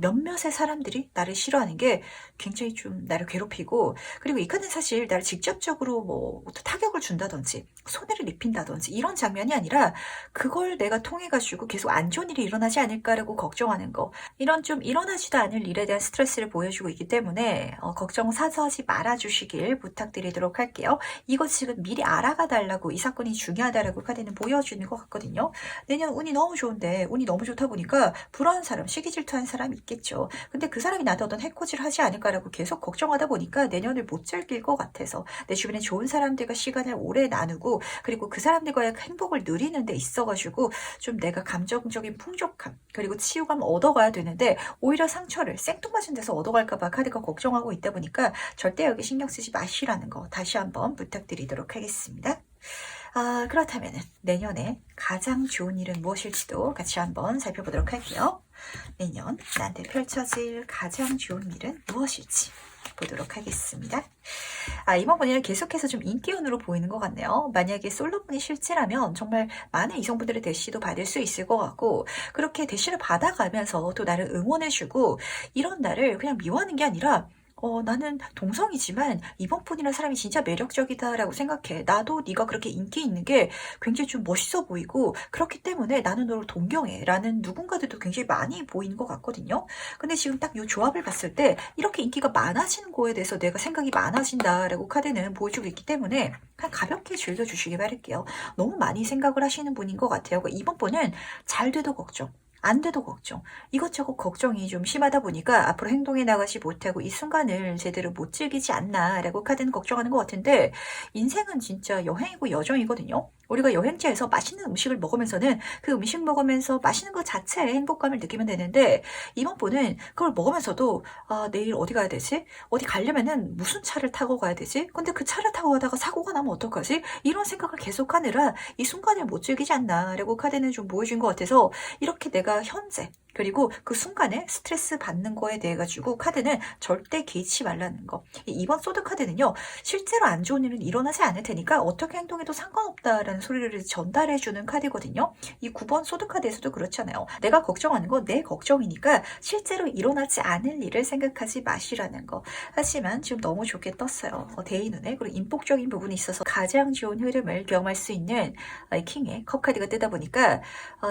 Speaker 1: 몇몇의 사람들이 나를 싫어하는 게 굉장히 좀 나를 괴롭히고, 그리고 이 카드는 사실 나를 직접적으로 뭐 타격을 준다든지 손해를 입힌다든지 이런 장면이 아니라 그걸 내가 통해 가지고 계속 안 좋은 일이 일어나지 않을까라고 걱정하는 거, 이런 좀 일어나지도 않을 일에 대한 스트레스를 보여주고 있기 때문에 걱정 사서하지 말아주시길 부탁드리도록 할게요. 이거 지금 미리 알아가 달라고, 이 사건이 중요하다라고 카드는 보여주는 것 같거든요. 내년 운이 너무 좋은데, 운이 너무 좋다 보니까 불안한 사람, 시기 질투하는 사람이 있겠죠. 근데 그 사람이 나한테 어떤 해코지를 하지 않을까라고 계속 걱정하다 보니까 내년을 못 즐길 것 같아서 내 주변에 좋은 사람들과 시간을 오래 나누고, 그리고 그 사람들과의 행복을 누리는 데 있어가지고 좀 내가 감정적인 풍족함 그리고 치유감 얻어가야 되는데, 오히려 상처를 생뚱맞은 데서 얻어갈까봐 카드가 걱정하고 있다 보니까 절대 여기 신경 쓰지 마시라는 거 다시 한번 부탁드리도록 하겠습니다. 그렇다면 내년에 가장 좋은 일은 무엇일지도 같이 한번 살펴보도록 할게요. 내년 나한테 펼쳐질 가장 좋은 일은 무엇일지 보도록 하겠습니다. 이번 분야는 계속해서 좀 인기운으로 보이는 것 같네요. 만약에 솔로분이 실제라면 정말 많은 이성분들의 대시도 받을 수 있을 것 같고, 그렇게 대시를 받아가면서 또 나를 응원해주고, 이런 나를 그냥 미워하는 게 아니라 나는 동성이지만 이번 분이라는 사람이 진짜 매력적이다라고 생각해. 나도 네가 그렇게 인기 있는 게 굉장히 좀 멋있어 보이고, 그렇기 때문에 나는 너를 동경해 라는 누군가들도 굉장히 많이 보이는 것 같거든요. 근데 지금 딱 이 조합을 봤을 때 이렇게 인기가 많아지는 거에 대해서 내가 생각이 많아진다라고 카드는 보여주고 있기 때문에 그냥 가볍게 즐겨주시기 바랄게요. 너무 많이 생각을 하시는 분인 것 같아요. 이번 분은 잘 돼도 걱정, 안 돼도 걱정, 이것저것 걱정이 좀 심하다 보니까 앞으로 행동해 나가지 못하고 이 순간을 제대로 못 즐기지 않나라고 카드는 걱정하는 것 같은데, 인생은 진짜 여행이고 여정이거든요. 우리가 여행지에서 맛있는 음식을 먹으면서는 그 음식 먹으면서 맛있는 것 자체에 행복감을 느끼면 되는데, 이번 분은 그걸 먹으면서도 내일 어디 가야 되지? 어디 가려면은 무슨 차를 타고 가야 되지? 근데 그 차를 타고 가다가 사고가 나면 어떡하지? 이런 생각을 계속하느라 이 순간을 못 즐기지 않나라고 카드는 좀 보여준 것 같아서, 이렇게 내가 현재 그리고 그 순간에 스트레스 받는 거에 대해 가지고 카드는 절대 개의치 말라는 거. 이번 소드 카드는요, 실제로 안 좋은 일은 일어나지 않을 테니까 어떻게 행동해도 상관없다라는 소리를 전달해 주는 카드거든요. 이 9번 소드 카드에서도 그렇잖아요. 내가 걱정하는 건 내 걱정이니까 실제로 일어나지 않을 일을 생각하지 마시라는 거. 하지만 지금 너무 좋게 떴어요. 대인운에, 그리고 인복적인 부분이 있어서 가장 좋은 흐름을 경험할 수 있는 킹의 컵 카드가 뜨다 보니까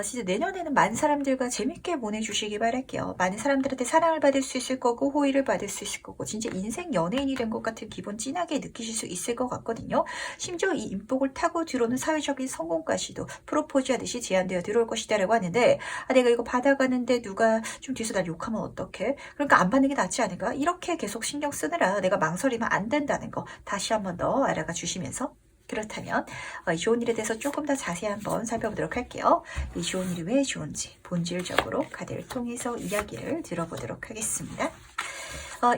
Speaker 1: 진짜 내년에는 많은 사람들과 재밌게 보내주시기 바랄게요. 많은 사람들한테 사랑을 받을 수 있을 거고, 호의를 받을 수 있을 거고, 진짜 인생 연예인이 된 것 같은 기분 진하게 느끼실 수 있을 것 같거든요. 심지어 이 인복을 타고 들어오는 사회적인 성공까지도 프로포즈 하듯이 제한되어 들어올 것이다 라고 하는데, 내가 이거 받아가는데 누가 좀 뒤에서 날 욕하면 어떡해? 그러니까 안 받는 게 낫지 않을까? 이렇게 계속 신경 쓰느라 내가 망설이면 안 된다는 거 다시 한번 더 알아가 주시면서, 그렇다면 이 좋은 일에 대해서 조금 더 자세히 한번 살펴보도록 할게요. 이 좋은 일이 왜 좋은지 본질적으로 카드를 통해서 이야기를 들어보도록 하겠습니다.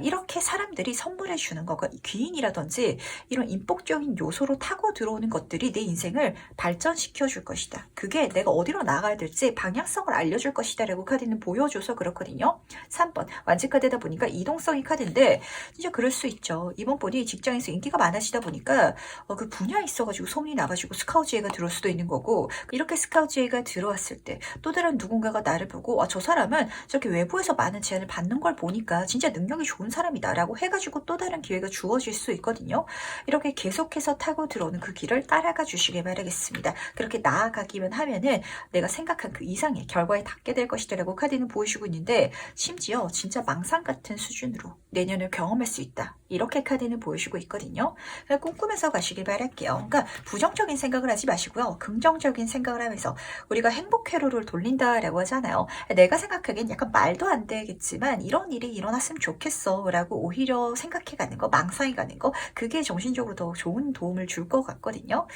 Speaker 1: 이렇게 사람들이 선물해 주는 거가 귀인이라든지 이런 인복적인 요소로 타고 들어오는 것들이 내 인생을 발전시켜 줄 것이다. 그게 내가 어디로 나가야 될지 방향성을 알려줄 것이다 라고 카드는 보여줘서 그렇거든요. 3번 완지 카드다 보니까 이동성이 카드인데, 진짜 그럴 수 있죠. 이번 분이 직장에서 인기가 많아지다 보니까 그 분야에 있어가지고 소문이 나가지고 스카우트제의가 들어올 수도 있는 거고, 이렇게 스카우트제의가 들어왔을 때 또 다른 누군가가 나를 보고 저 사람은 저렇게 외부에서 많은 제안을 받는 걸 보니까 진짜 능력이 좋은 사람이다 라고 해가지고 또 다른 기회가 주어질 수 있거든요. 이렇게 계속해서 타고 들어오는 그 길을 따라가 주시길 바라겠습니다. 그렇게 나아가기만 하면은 내가 생각한 그 이상의 결과에 닿게 될 것이다 라고 카드는 보여주고 있는데, 심지어 진짜 망상 같은 수준으로 내년을 경험할 수 있다, 이렇게 카드는 보여주고 있거든요. 꿈꾸면서 가시길 바랄게요. 그러니까 부정적인 생각을 하지 마시고요. 긍정적인 생각을 하면서, 우리가 행복 회로를 돌린다라고 하잖아요. 내가 생각하기엔 약간 말도 안 되겠지만 이런 일이 일어났으면 좋겠어 라고 오히려 생각해 가는 거, 망상해 가는 거, 그게 정신적으로 더 좋은 도움을 줄 것 같거든요.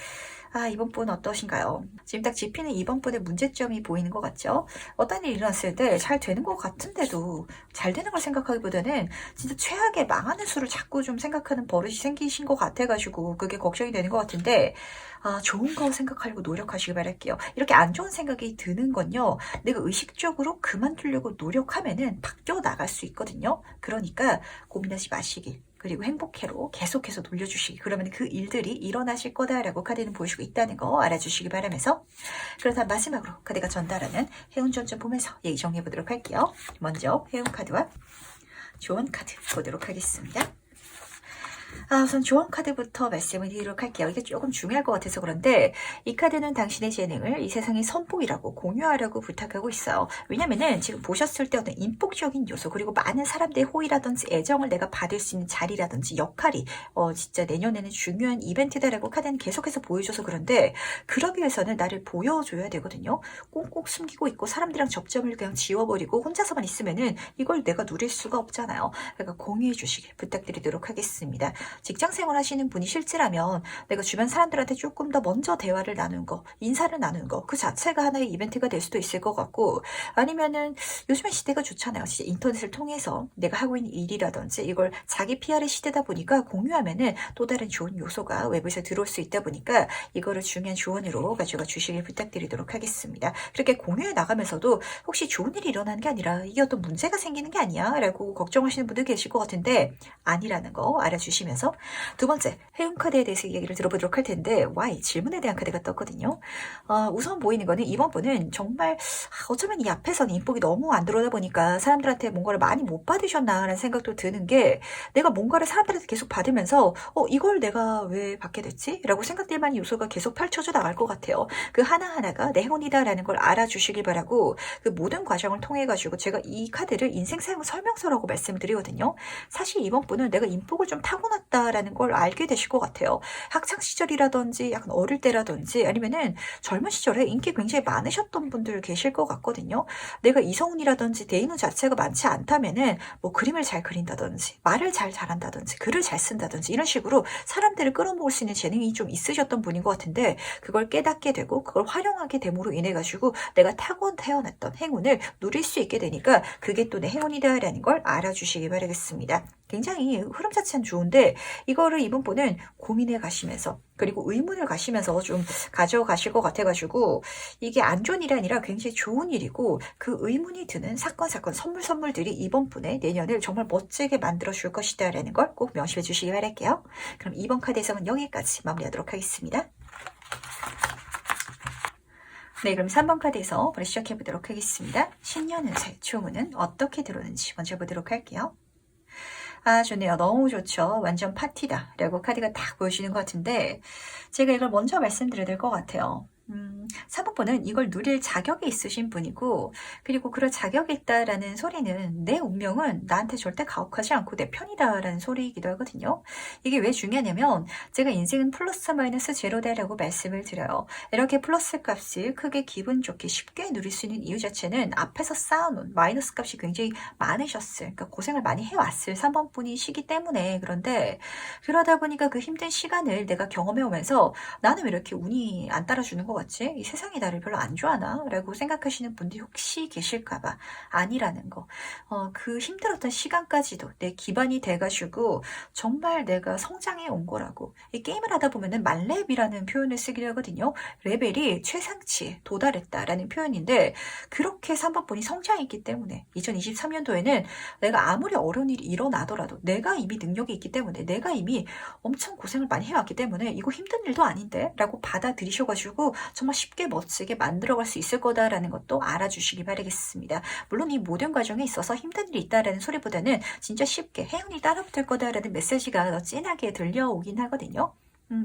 Speaker 1: 이번 분 어떠신가요? 지금 딱 짚히는 이번 분의 문제점이 보이는 것 같죠? 어떤 일이 일어났을 때 잘 되는 것 같은데도 잘 되는 걸 생각하기보다는 진짜 최악의 망하는 수를 자꾸 좀 생각하는 버릇이 생기신 것 같아가지고 그게 걱정이 되는 것 같은데, 좋은 거 생각하려고 노력하시길 바랄게요. 이렇게 안 좋은 생각이 드는 건요, 내가 의식적으로 그만두려고 노력하면은 바뀌어 나갈 수 있거든요. 그러니까 고민하지 마시길, 그리고 행복회로 계속해서 돌려주시기, 그러면 그 일들이 일어나실 거다라고 카드는 보여주고 있다는 거 알아주시기 바라면서, 그렇다면 마지막으로 카드가 전달하는 해운전 좀 보면서 얘기 정리해 보도록 할게요. 먼저 해운 카드와 조언 카드 보도록 하겠습니다. 우선 조언 카드부터 말씀을 드리도록 할게요. 이게 조금 중요할 것 같아서 그런데, 이 카드는 당신의 재능을 이 세상에 선보이라고, 공유하라고 부탁하고 있어요. 왜냐면은 지금 보셨을 때 어떤 인복적인 요소, 그리고 많은 사람들의 호의라든지 애정을 내가 받을 수 있는 자리라든지 역할이 진짜 내년에는 중요한 이벤트다라고 카드는 계속해서 보여줘서 그런데, 그러기 위해서는 나를 보여줘야 되거든요. 꽁꽁 숨기고 있고 사람들이랑 접점을 그냥 지워버리고 혼자서만 있으면은 이걸 내가 누릴 수가 없잖아요. 그러니까 공유해 주시길 부탁드리도록 하겠습니다. 직장 생활 하시는 분이 실제라면 내가 주변 사람들한테 조금 더 먼저 대화를 나누는 거, 인사를 나누는 거, 그 자체가 하나의 이벤트가 될 수도 있을 것 같고, 아니면은 요즘에 시대가 좋잖아요. 진짜 인터넷을 통해서 내가 하고 있는 일이라든지 이걸 자기 PR의 시대다 보니까 공유하면은 또 다른 좋은 요소가 외부에서 들어올 수 있다 보니까 이거를 중요한 조언으로 가져가 주시길 부탁드리도록 하겠습니다. 그렇게 공유해 나가면서도 혹시 좋은 일이 일어나는 게 아니라 이게 어떤 문제가 생기는 게 아니야 라고 걱정하시는 분들 계실 것 같은데, 아니라는 거 알아주시면서, 두 번째 해운 카드에 대해서 얘기를 들어보도록 할 텐데, Y 질문에 대한 카드가 떴거든요. 우선 보이는 거는 이번 분은 정말 어쩌면 이 앞에서는 인복이 너무 안 들어오다 보니까 사람들한테 뭔가를 많이 못 받으셨나 라는 생각도 드는 게, 내가 뭔가를 사람들한테 계속 받으면서 이걸 내가 왜 받게 됐지? 라고 생각될 만한 요소가 계속 펼쳐져 나갈 것 같아요. 그 하나하나가 내 행운이다 라는 걸 알아주시길 바라고, 그 모든 과정을 통해 가지고 제가 이 카드를 인생 사용 설명서라고 말씀드리거든요. 사실 이번 분은 내가 인복을 좀 타고났다라는 걸 알게 되실 것 같아요. 학창 시절이라든지 약간 어릴 때라든지 아니면은 젊은 시절에 인기 굉장히 많으셨던 분들 계실 것 같거든요. 내가 이성운이라든지 대인운 자체가 많지 않다면은 뭐 그림을 잘 그린다든지 말을 잘 잘한다든지 글을 잘 쓴다든지 이런 식으로 사람들을 끌어모을 수 있는 재능이 좀 있으셨던 분인 것 같은데, 그걸 깨닫게 되고 그걸 활용하게 됨으로 인해 가지고 내가 타고 태어났던 행운을 누릴 수 있게 되니까 그게 또 내 행운이다라는 걸 알아주시기 바라겠습니다. 굉장히 흐름 자체는 좋은데 이거를 이번 분은 고민해 가시면서, 그리고 의문을 가시면서 좀 가져가실 것 같아가지고, 이게 안 좋은 일이 아니라 굉장히 좋은 일이고, 그 의문이 드는 사건 선물들이 이번 분의 내년을 정말 멋지게 만들어 줄 것이다 라는 걸 꼭 명심해 주시기 바랄게요. 그럼 이번 카드 해석은 여기까지 마무리하도록 하겠습니다. 네, 그럼 3번 카드에서 바로 시작해 보도록 하겠습니다. 신년 운세 초문은 어떻게 들어오는지 먼저 보도록 할게요. 좋네요. 너무 좋죠. 완전 파티다 라고 카드가 딱 보여주는 것 같은데, 제가 이걸 먼저 말씀드려야 될 것 같아요. 3번분은 이걸 누릴 자격이 있으신 분이고, 그리고 그럴 자격이 있다라는 소리는 내 운명은 나한테 절대 가혹하지 않고 내 편이다라는 소리이기도 하거든요. 이게 왜 중요하냐면, 제가 인생은 플러스 마이너스 제로다라고 말씀을 드려요. 이렇게 플러스 값을 크게 기분 좋게 쉽게 누릴 수 있는 이유 자체는 앞에서 쌓아놓은 마이너스 값이 굉장히 많으셨을, 그러니까 고생을 많이 해왔을 3번분이시기 때문에. 그런데 그러다 보니까 그 힘든 시간을 내가 경험해 오면서 나는 왜 이렇게 운이 안 따라주는 것 같지? 이 세상이 나를 별로 안 좋아하나? 라고 생각하시는 분들이 혹시 계실까봐 아니라는 거. 그 힘들었던 시간까지도 내 기반이 돼가지고 정말 내가 성장해 온 거라고. 이 게임을 하다 보면은 만렙이라는 표현을 쓰기도 하거든요. 레벨이 최상치에 도달했다라는 표현인데, 그렇게 3번분이 성장했기 때문에 2023년도에는 내가 아무리 어려운 일이 일어나더라도 내가 이미 능력이 있기 때문에, 내가 이미 엄청 고생을 많이 해왔기 때문에 이거 힘든 일도 아닌데? 라고 받아들이셔가지고 정말 쉽게 멋지게 만들어갈 수 있을 거다라는 것도 알아주시기 바라겠습니다. 물론 이 모든 과정에 있어서 힘든 일이 있다라는 소리보다는 진짜 쉽게 행운이 따라붙을 거다라는 메시지가 더 진하게 들려오긴 하거든요.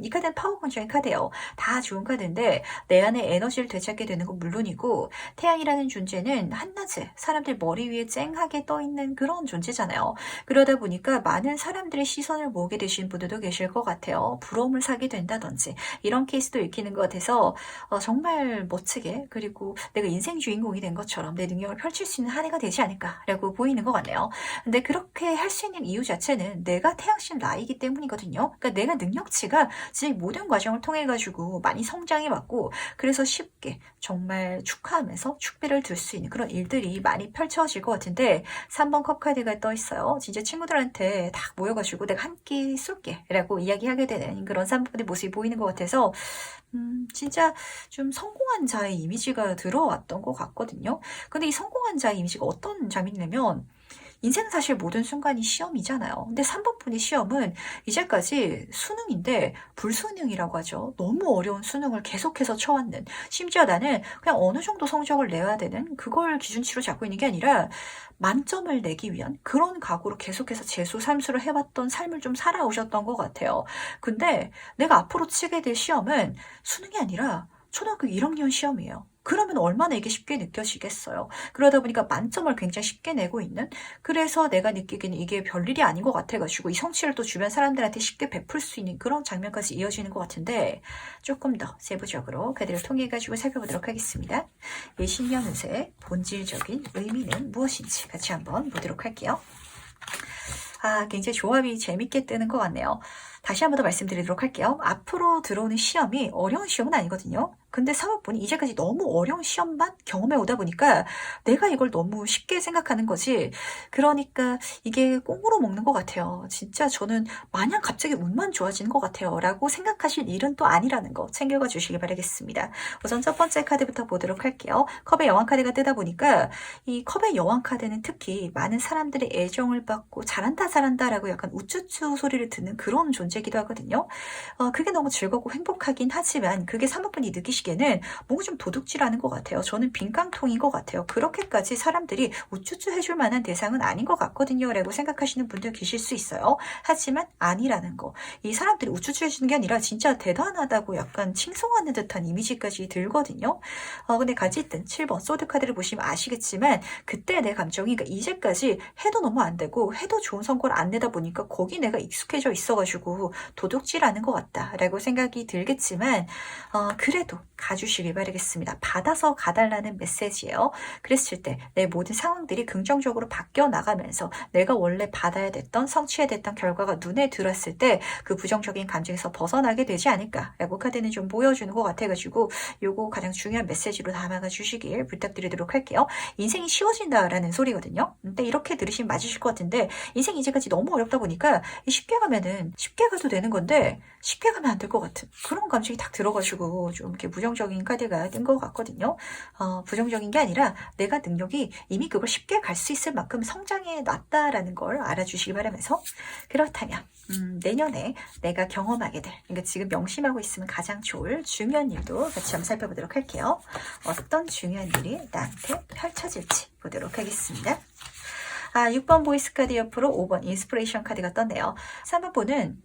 Speaker 1: 이 카드는 파워 건조의 카드예요. 다 좋은 카드인데 내 안에 에너지를 되찾게 되는 건 물론이고 태양이라는 존재는 한낮에 사람들 머리 위에 쨍하게 떠있는 그런 존재잖아요. 그러다 보니까 많은 사람들의 시선을 모으게 되신 분들도 계실 것 같아요. 부러움을 사게 된다든지 이런 케이스도 읽히는 것 같아서 정말 멋지게 그리고 내가 인생 주인공이 된 것처럼 내 능력을 펼칠 수 있는 한 해가 되지 않을까라고 보이는 것 같네요. 근데 그렇게 할 수 있는 이유 자체는 내가 태양신 라이기 때문이거든요. 그러니까 내가 능력치가 진짜 모든 과정을 통해 가지고 많이 성장해 왔고 그래서 쉽게 정말 축하하면서 축배를 들 수 있는 그런 일들이 많이 펼쳐질 것 같은데 3번 컵 카드가 떠 있어요. 진짜 친구들한테 딱 모여가지고 내가 한 끼 쏠게 라고 이야기하게 되는 그런 3번의 모습이 보이는 것 같아서 진짜 좀 성공한 자의 이미지가 들어왔던 것 같거든요. 근데 이 성공한 자의 이미지가 어떤 점이냐면 인생 사실 모든 순간이 시험이잖아요. 근데 3번 분의 시험은 이제까지 수능인데 불수능이라고 하죠. 너무 어려운 수능을 계속해서 쳐왔는 심지어 나는 그냥 어느 정도 성적을 내야 되는 그걸 기준치로 잡고 있는 게 아니라 만점을 내기 위한 그런 각오로 계속해서 재수 삼수를 해왔던 삶을 좀 살아오셨던 것 같아요. 근데 내가 앞으로 치게 될 시험은 수능이 아니라 초등학교 1학년 시험이에요. 그러면 얼마나 이게 쉽게 느껴지겠어요. 그러다 보니까 만점을 굉장히 쉽게 내고 있는 그래서 내가 느끼기에는 이게 별일이 아닌 것 같아가지고 이 성취를 또 주변 사람들한테 쉽게 베풀 수 있는 그런 장면까지 이어지는 것 같은데 조금 더 세부적으로 그들을 통해 가지고 살펴보도록 하겠습니다. 이 신년 운세의 본질적인 의미는 무엇인지 같이 한번 보도록 할게요. 굉장히 조합이 재밌게 뜨는 것 같네요. 다시 한번 더 말씀드리도록 할게요. 앞으로 들어오는 시험이 어려운 시험은 아니거든요. 근데 사업분이 이제까지 너무 어려운 시험만 경험해 오다 보니까 내가 이걸 너무 쉽게 생각하는 거지. 그러니까 이게 꽁으로 먹는 것 같아요. 진짜 저는 마냥 갑자기 운만 좋아지는 것 같아요. 라고 생각하실 일은 또 아니라는 거 챙겨가 주시기 바라겠습니다. 우선 첫 번째 카드부터 보도록 할게요. 컵의 여왕 카드가 뜨다 보니까 이 컵의 여왕 카드는 특히 많은 사람들의 애정을 받고 잘한다 라고 약간 우쭈쭈 소리를 듣는 그런 존재이기도 하거든요. 그게 너무 즐겁고 행복하긴 하지만 그게 사모분이 느끼시기에는 뭔가 좀 도둑질하는 것 같아요. 저는 빈깡통인 것 같아요. 그렇게까지 사람들이 우쭈쭈 해줄 만한 대상은 아닌 것 같거든요. 라고 생각하시는 분들 계실 수 있어요. 하지만 아니라는 거. 이 사람들이 우쭈쭈 해주는 게 아니라 진짜 대단하다고 약간 칭송하는 듯한 이미지까지 들거든요. 근데 가지든 7번 소드 카드를 보시면 아시겠지만 그때 내 감정이 그러니까 이제까지 해도 너무 안 되고 해도 좋은 성과를 안 내다 보니까 거기 내가 익숙해져 있어가지고 도둑질하는 것 같다라고 생각이 들겠지만 그래도 가주시길 바라겠습니다. 받아서 가달라는 메시지예요. 그랬을 때 내 모든 상황들이 긍정적으로 바뀌어 나가면서 내가 원래 받아야 됐던 성취해야 됐던 결과가 눈에 들었을 때 그 부정적인 감정에서 벗어나게 되지 않을까라고 카드는 좀 보여주는 것 같아가지고 요거 가장 중요한 메시지로 담아가 주시길 부탁드리도록 할게요. 인생이 쉬워진다라는 소리거든요. 근데 이렇게 들으시면 맞으실 것 같은데 인생이 이제까지 너무 어렵다 보니까 쉽게 가면은 쉽게 가도 되는 건데 쉽게 가면 안 될 것 같은 그런 감정이 딱 들어가지고 좀 이렇게 부정적인 카드가 뜬 것 같거든요. 부정적인 게 아니라 내가 능력이 이미 그걸 쉽게 갈 수 있을 만큼 성장해 놨다라는 걸 알아주시기 바라면서 그렇다면 내년에 내가 경험하게 될 그러니까 지금 명심하고 있으면 가장 좋을 중요한 일도 같이 한번 살펴보도록 할게요. 어떤 중요한 일이 나한테 펼쳐질지 보도록 하겠습니다. 6번 보이스 카드 옆으로 5번 인스피레이션 카드가 떴네요. 3번은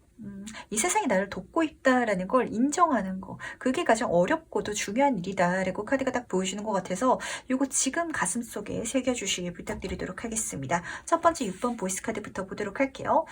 Speaker 1: 이 세상이 나를 돕고 있다라는 걸 인정하는 거 그게 가장 어렵고도 중요한 일이다라고 카드가 딱 보여주는 것 같아서 요거 지금 가슴속에 새겨주시길 부탁드리도록 하겠습니다. 첫 번째 6번 보이스 카드부터 보도록 할게요.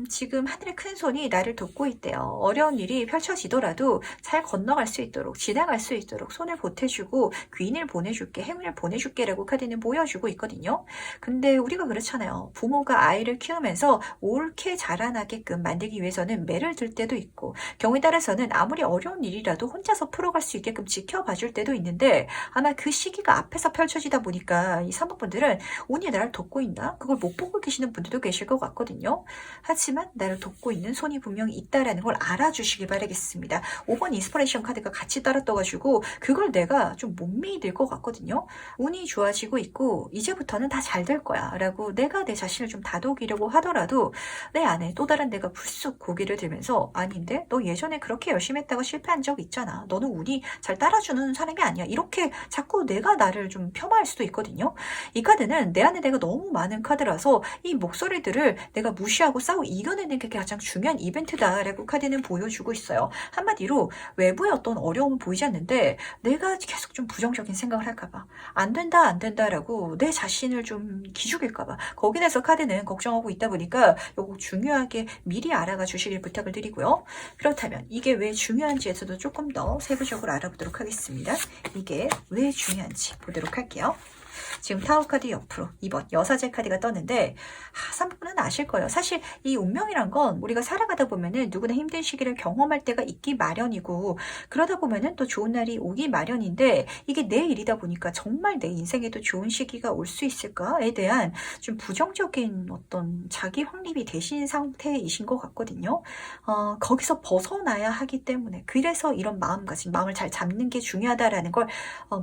Speaker 1: 지금 하늘의 큰 손이 나를 돕고 있대요. 어려운 일이 펼쳐지더라도 잘 건너갈 수 있도록 지나갈 수 있도록 손을 보태주고 귀인을 보내줄게 행운을 보내줄게 라고 카드는 보여주고 있거든요. 근데 우리가 그렇잖아요. 부모가 아이를 키우면서 옳게 자라나게끔 만들기 위해서는 매를 들 때도 있고 경우에 따라서는 아무리 어려운 일이라도 혼자서 풀어갈 수 있게끔 지켜봐 줄 때도 있는데 아마 그 시기가 앞에서 펼쳐지다 보니까 이 사모분들은 운이 나를 돕고 있나? 그걸 못 보고 계시는 분들도 계실 것 같거든요. 하지만 나를 돕고 있는 손이 분명히 있다라는 걸 알아주시길 바라겠습니다. 5번 인스피레이션 카드가 같이 따라 떠가지고 그걸 내가 좀 못 믿을 것 같거든요. 운이 좋아지고 있고 이제부터는 다 잘 될 거야 라고 내가 내 자신을 좀 다독이려고 하더라도 내 안에 또 다른 내가 불쑥 고개를 들면서 아닌데 너 예전에 그렇게 열심히 했다가 실패한 적 있잖아. 너는 운이 잘 따라주는 사람이 아니야. 이렇게 자꾸 내가 나를 좀 폄하할 수도 있거든요. 이 카드는 내 안에 내가 너무 많은 카드라서 이 목소리들을 내가 무시하고 싸워 이겨내는 게 가장 중요한 이벤트다라고 카드는 보여주고 있어요. 한마디로 외부의 어떤 어려움은 보이지 않는데 내가 계속 좀 부정적인 생각을 할까봐 안 된다 안 된다라고 내 자신을 좀 기죽일까봐 거기에 대해서 카드는 걱정하고 있다 보니까 요거 중요하게 미리 알아가 주시길 부탁을 드리고요. 그렇다면 이게 왜 중요한지에서도 조금 더 세부적으로 알아보도록 하겠습니다. 이게 왜 중요한지 보도록 할게요. 지금 타워 카드 옆으로 2번 여사제 카드가 떴는데 3분은 아실 거예요. 사실 이 운명이란 건 우리가 살아가다 보면은 누구나 힘든 시기를 경험할 때가 있기 마련이고 그러다 보면은 또 좋은 날이 오기 마련인데 이게 내 일이다 보니까 정말 내 인생에도 좋은 시기가 올 수 있을까에 대한 좀 부정적인 어떤 자기 확립이 되신 상태이신 것 같거든요. 거기서 벗어나야 하기 때문에 그래서 이런 마음가짐, 마음을 잘 잡는 게 중요하다라는 걸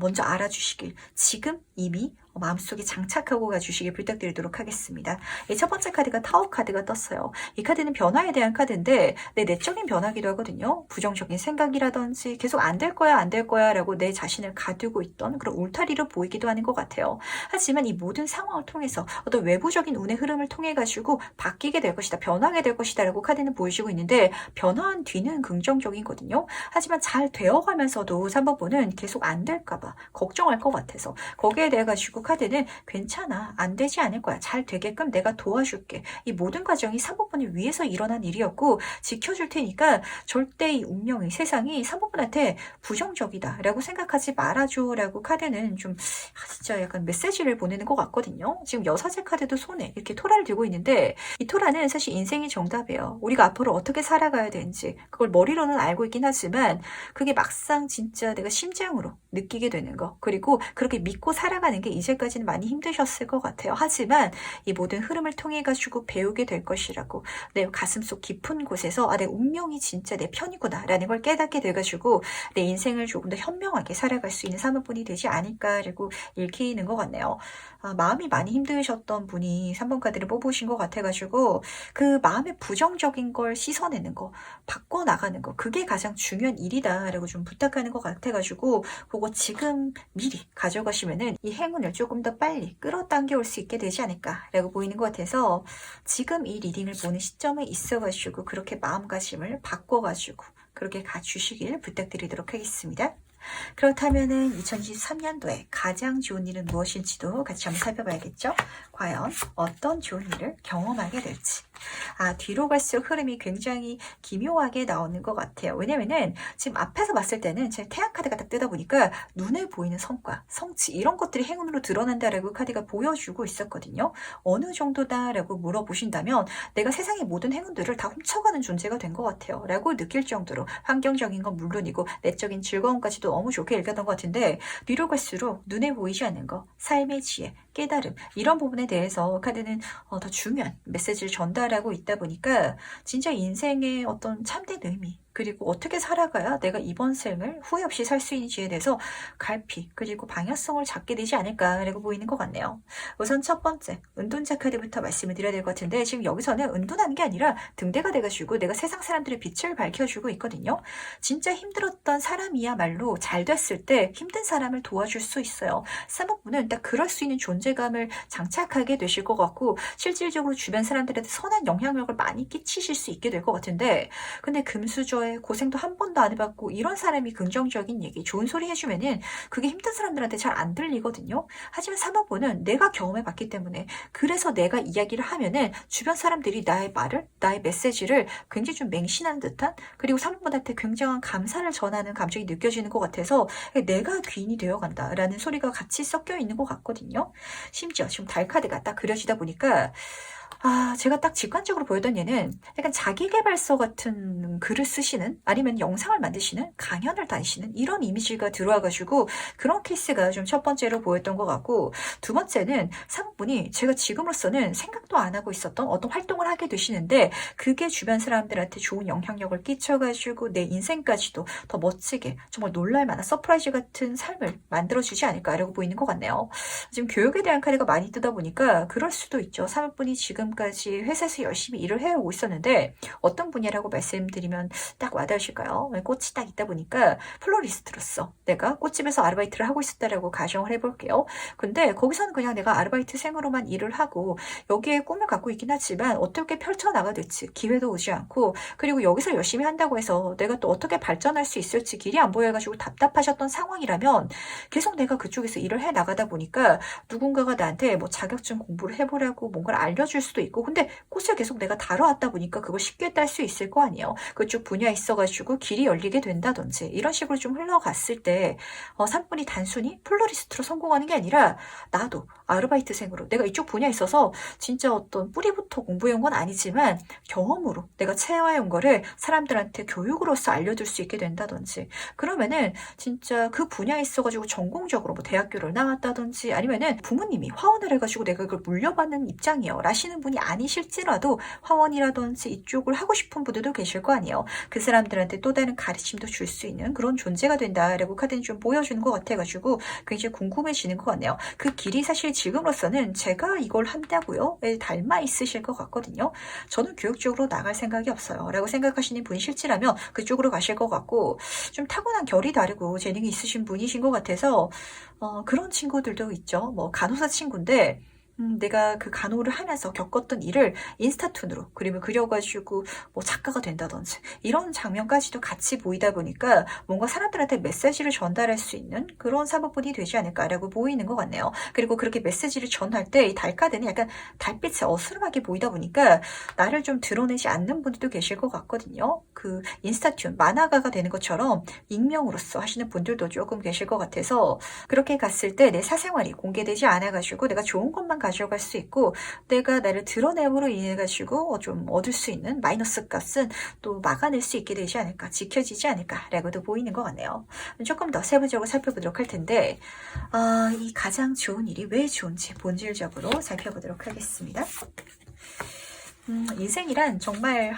Speaker 1: 먼저 알아주시길 지금 이미 마음속에 장착하고 가주시길 부탁드리도록 하겠습니다. 첫 번째 카드가 타워 카드가 떴어요. 이 카드는 변화에 대한 카드인데 내 내적인 변화기도 하거든요. 부정적인 생각이라든지 계속 안 될 거야 안 될 거야 라고 내 자신을 가두고 있던 그런 울타리로 보이기도 하는 것 같아요. 하지만 이 모든 상황을 통해서 어떤 외부적인 운의 흐름을 통해 가지고 바뀌게 될 것이다. 변하게 될 것이다 라고 카드는 보여주고 있는데 변화한 뒤는 긍정적이거든요. 하지만 잘 되어가면서도 3번분은 계속 안 될까 봐 걱정할 것 같아서 거기에 대해 가지고 카드는 괜찮아 안 되지 않을 거야 잘 되게끔 내가 도와줄게 이 모든 과정이 3번분을 위해서 일어난 일이었고 지켜줄 테니까 절대 이 운명이 세상이 3번분한테 부정적이다 라고 생각하지 말아줘 라고 카드는 좀 진짜 약간 메시지를 보내는 것 같거든요. 지금 여사제 카드도 손에 이렇게 토라를 들고 있는데 이 토라는 사실 인생이 정답이에요. 우리가 앞으로 어떻게 살아가야 되는지 그걸 머리로는 알고 있긴 하지만 그게 막상 진짜 내가 심장으로 느끼게 되는 거 그리고 그렇게 믿고 살아가는 게 이제까지는 많이 힘드셨을 것 같아요. 하지만 이 모든 흐름을 통해 가지고 배우게 될 것이라고 내 가슴속 깊은 곳에서 내 운명이 진짜 내 편이구나 라는 걸 깨닫게 돼가지고 내 인생을 조금 더 현명하게 살아갈 수 있는 3번분이 되지 않을까라고 읽히는 것 같네요. 마음이 많이 힘드셨던 분이 3번 카드를 뽑으신 것 같아가지고 그 마음의 부정적인 걸 씻어내는 거 바꿔나가는 거 그게 가장 중요한 일이다 라고 좀 부탁하는 것 같아가지고 그거 지금 미리 가져가시면은 이 행운을 조금 더 빨리 끌어당겨 올 수 있게 되지 않을까라고 보이는 것 같아서 지금 이 리딩을 보는 시점에 있어가지고 그렇게 마음가짐을 바꿔가지고 그렇게 가주시길 부탁드리도록 하겠습니다. 그렇다면은 2023년도에 가장 좋은 일은 무엇인지도 같이 한번 살펴봐야겠죠? 과연 어떤 좋은 일을 경험하게 될지. 뒤로 갈수록 흐름이 굉장히 기묘하게 나오는 것 같아요. 왜냐면은 지금 앞에서 봤을 때는 제 태양 카드가 딱 뜨다 보니까 눈에 보이는 성과, 성취 이런 것들이 행운으로 드러난다라고 카드가 보여주고 있었거든요. 어느 정도다라고 물어보신다면 내가 세상의 모든 행운들을 다 훔쳐가는 존재가 된 것 같아요. 라고 느낄 정도로 환경적인 건 물론이고 내적인 즐거움까지도 너무 좋게 읽었던 것 같은데 뒤로 갈수록 눈에 보이지 않는 거, 삶의 지혜, 깨달음 이런 부분에 대해서 카드는 더 중요한 메시지를 전달하고 있다 보니까 진짜 인생의 어떤 참된 의미 그리고 어떻게 살아가야 내가 이번 생을 후회 없이 살 수 있는지에 대해서 갈피 그리고 방향성을 잡게 되지 않을까라고 보이는 것 같네요. 우선 첫 번째 은둔자 카드부터 말씀을 드려야 될 것 같은데 지금 여기서는 은둔하는 게 아니라 등대가 돼가지고 내가 세상 사람들의 빛을 밝혀주고 있거든요. 진짜 힘들었던 사람이야말로 잘 됐을 때 힘든 사람을 도와줄 수 있어요. 3번분은 딱 그럴 수 있는 존재감을 장착하게 되실 것 같고 실질적으로 주변 사람들한테 선한 영향력을 많이 끼치실 수 있게 될 것 같은데 근데 금수저에 고생도 한 번도 안 해봤고 이런 사람이 긍정적인 얘기 좋은 소리 해주면은 그게 힘든 사람들한테 잘 안 들리거든요. 하지만 3번분은 내가 경험해봤기 때문에 그래서 내가 이야기를 하면은 주변 사람들이 나의 말을 나의 메시지를 굉장히 좀 맹신하는 듯한 그리고 3번분한테 굉장한 감사를 전하는 감정이 느껴지는 것 같아서 내가 귀인이 되어간다라는 소리가 같이 섞여 있는 것 같거든요. 심지어 지금 달 카드가 딱 그려지다 보니까 제가 딱 직관적으로 보였던 얘는 약간 자기계발서 같은 글을 쓰시는 아니면 영상을 만드시는 강연을 다니시는 이런 이미지가 들어와가지고 그런 케이스가 좀 첫 번째로 보였던 것 같고 두 번째는 사모분이 제가 지금으로서는 생각도 안 하고 있었던 어떤 활동을 하게 되시는데 그게 주변 사람들한테 좋은 영향력을 끼쳐가지고 내 인생까지도 더 멋지게 정말 놀랄만한 서프라이즈 같은 삶을 만들어주지 않을까라고 보이는 것 같네요. 지금 교육에 대한 카드가 많이 뜨다 보니까 그럴 수도 있죠. 사모분이 지금 지금까지 회사에서 열심히 일을 해오고 있었는데 어떤 분야라고 말씀드리면 딱 와닿으실까요? 꽃이 딱 있다 보니까 플로리스트로서 내가 꽃집에서 아르바이트를 하고 있었다라고 가정을 해볼게요. 근데 거기서는 그냥 내가 아르바이트생으로만 일을 하고 여기에 꿈을 갖고 있긴 하지만 어떻게 펼쳐나가야 될지 기회도 오지 않고, 그리고 여기서 열심히 한다고 해서 내가 또 어떻게 발전할 수 있을지 길이 안 보여가지고 답답하셨던 상황이라면 계속 내가 그쪽에서 일을 해 나가다 보니까 누군가가 나한테 뭐 자격증 공부를 해보라고 뭔가를 알려줄 수도 있고, 근데 꽃을 계속 내가 다뤄왔다 보니까 그걸 쉽게 딸 수 있을 거 아니에요. 그쪽 분야에 있어가지고 길이 열리게 된다든지 이런 식으로 좀 흘러갔을 때 산분이 단순히 플로리스트로 성공하는 게 아니라 나도 아르바이트생으로 내가 이쪽 분야에 있어서 진짜 어떤 뿌리부터 공부해온 건 아니지만 경험으로 내가 체화해온 거를 사람들한테 교육으로서 알려줄 수 있게 된다든지, 그러면은 진짜 그 분야에 있어가지고 전공적으로 뭐 대학교를 나왔다든지 아니면은 부모님이 화원을 해가지고 내가 그걸 물려받는 입장이요 라시는 분이 아니실지라도 화원이라든지 이쪽을 하고 싶은 분들도 계실 거 아니에요. 그 사람들한테 또 다른 가르침도 줄 수 있는 그런 존재가 된다라고 카드는 좀 보여주는 것 같아가지고 굉장히 궁금해지는 것 같네요. 그 길이 사실 지금으로서는 제가 이걸 한다고요? 닮아 있으실 것 같거든요. 저는 교육 쪽으로 나갈 생각이 없어요 라고 생각하시는 분이 실지라면 그쪽으로 가실 것 같고, 좀 타고난 결이 다르고 재능이 있으신 분이신 것 같아서 그런 친구들도 있죠. 뭐 간호사 친구인데 내가 그 간호를 하면서 겪었던 일을 인스타툰으로 그림을 그려가지고 뭐 작가가 된다든지 이런 장면까지도 같이 보이다 보니까 뭔가 사람들한테 메시지를 전달할 수 있는 그런 사법분이 되지 않을까라고 보이는 것 같네요. 그리고 그렇게 메시지를 전할 때 이 달카드는 약간 달빛이 어스름하게 보이다 보니까 나를 좀 드러내지 않는 분들도 계실 것 같거든요. 그 인스타툰 만화가가 되는 것처럼 익명으로서 하시는 분들도 조금 계실 것 같아서 그렇게 갔을 때 내 사생활이 공개되지 않아가지고 내가 좋은 것만 가져갈 수 있고 내가 나를 드러냄으로 인해 가지고 좀 얻을 수 있는 마이너스 값은 또 막아낼 수 있게 되지 않을까, 지켜지지 않을까라고도 보이는 것 같네요. 조금 더 세부적으로 살펴보도록 할 텐데 이 가장 좋은 일이 왜 좋은지 본질적으로 살펴보도록 하겠습니다. 인생이란 정말